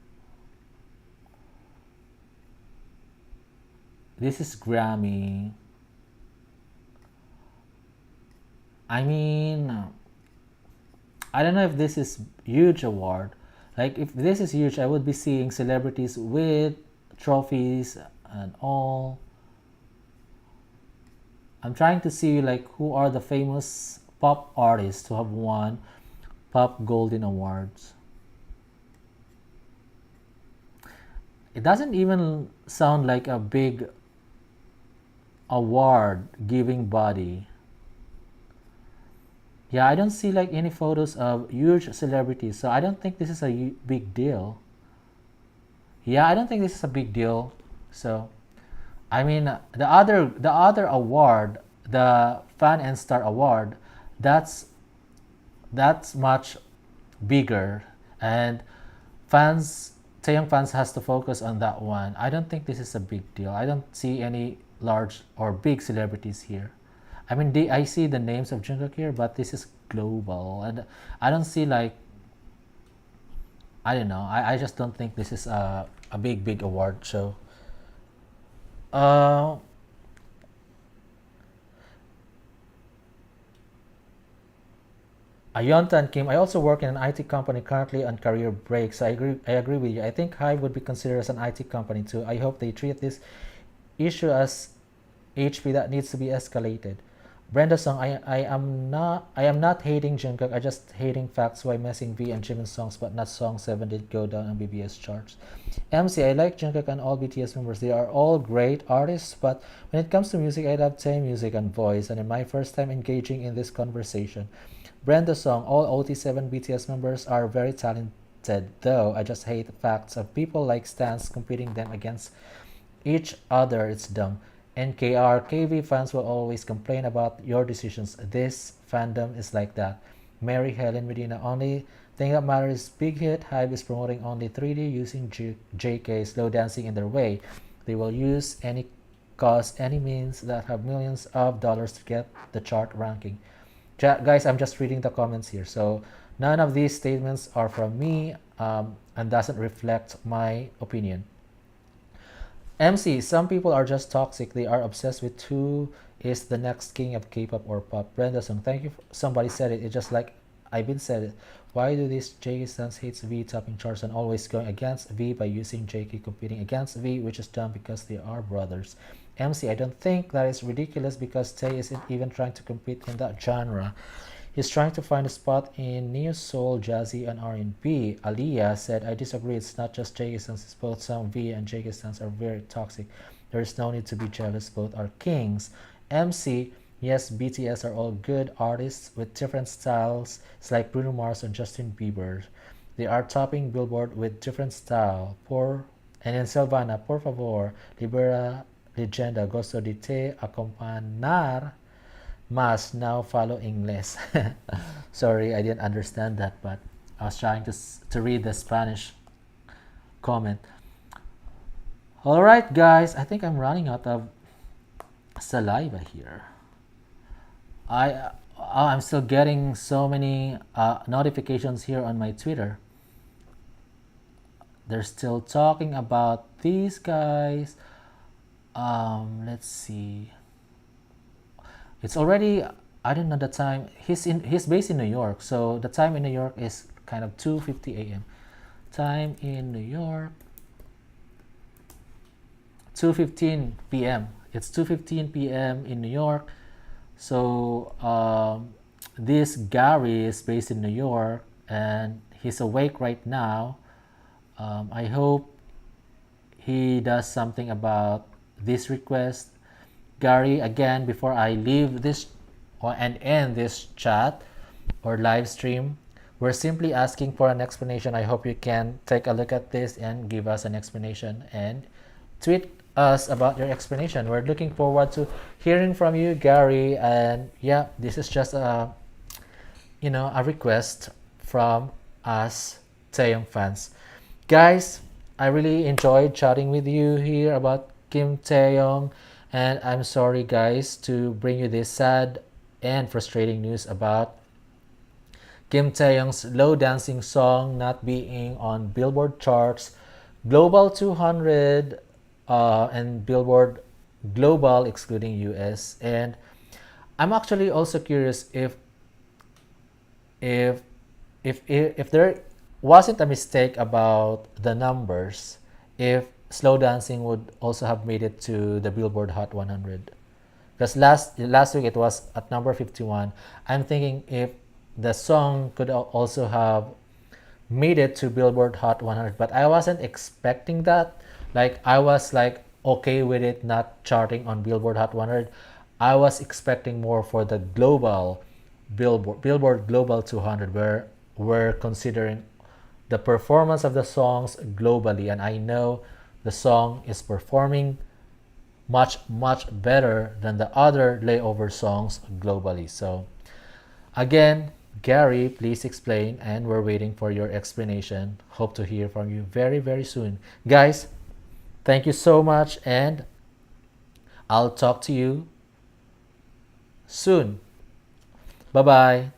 This is Grammy. I mean, I don't know if this is huge award. Like if this is huge, I would be seeing celebrities with trophies and all. I'm trying to see like who are the famous pop artists who have won Pop Golden Awards. It doesn't even sound like a big award giving body. Yeah, I don't see like any photos of huge celebrities, so I don't think this is a big deal. Yeah, I don't think this is a big deal. So, I mean, the other award, the Fan and Star Award, that's much bigger, and fans, Taehyung fans has to focus on that one. I don't think this is a big deal. I don't see any large or big celebrities here. I mean, I see the names of Jungkook here, but this is global, and I don't see like, I don't know. I just don't think this is a big award show. Uh, Ayonta and Kim, I also work in an IT company currently on career break, so I agree with you. I think Hive would be considered as an IT company too. I hope they treat this issue as HP that needs to be escalated. Brenda Song, I am not hating Jungkook, I just hating facts why messing V and Jimin's songs but not song 7 did go down on BBS charts. MC, I like Jungkook and all BTS members. They are all great artists, but when it comes to music, I love Tay music and voice, and in my first time engaging in this conversation. Brenda Song, all OT7 BTS members are very accepted, though. I just hate the facts of people like stans competing them against each other. It's dumb. NKR KV fans will always complain about your decisions. This fandom is like that. Mary Helen Medina, only thing that matters is big hit. Hype is promoting only 3D using JK slow dancing in their way. They will use any cause, any means that have millions of dollars to get the chart ranking. Guys, I'm just reading the comments here. So none of these statements are from me and doesn't reflect my opinion. MC, some people are just toxic. They are obsessed with who is the next king of K-pop or pop. Brenda Song, thank you. Somebody said it. It's just like I've been said it. Why do these JK stans hates V topping charts and always going against V by using JK competing against V, which is dumb because they are brothers. MC, I don't think that is ridiculous because Tae isn't even trying to compete in that genre. He's trying to find a spot in neo soul, jazzy, and R&B. Aliyah said, I disagree. It's not just JK stans. It's both some V and JK stans are very toxic. There is no need to be jealous. Both are kings. MC, yes, BTS are all good artists with different styles. It's like Bruno Mars and Justin Bieber. They are topping Billboard with different style. And then Silvana, por favor, libera legenda, gosto de te acompañar mas now follow English. Sorry, I didn't understand that, but I was trying to read the Spanish comment. All right, guys, I think I'm running out of saliva here. I'm still getting so many notifications here on my Twitter. They're still talking about these guys. Let's see. It's already, I don't know the time. He's based in New York, so the time in New York is kind of 2:50 a.m. Time in New York, 2:15 p.m. It's 2:15 p.m. in New York. So this Gary is based in New York and he's awake right now. I hope he does something about this request. Gary, again, before I leave this and end this chat or live stream, we're simply asking for an explanation. I hope you can take a look at this and give us an explanation and tweet us about your explanation. We're looking forward to hearing from you, Gary. And yeah, this is just a request from us Taehyung fans. Guys, I really enjoyed chatting with you here about Kim Taehyung. And I'm sorry, guys, to bring you this sad and frustrating news about Kim Taehyung's low dancing song not being on Billboard charts, Global 200, and Billboard Global, excluding US. And I'm actually also curious if there wasn't a mistake about the numbers, if slow dancing would also have made it to the Billboard Hot 100, because last week it was at number 51. I'm thinking if the song could also have made it to Billboard Hot 100, but I wasn't expecting that. Like, I was like okay with it not charting on Billboard Hot 100. I was expecting more for the global Billboard Global 200, where we're considering the performance of the songs globally, and I know the song is performing much better than the other layover songs globally. So again, Gary, please explain, and we're waiting for your explanation. Hope to hear from you very soon. Guys, thank you so much, and I'll talk to you soon. Bye bye.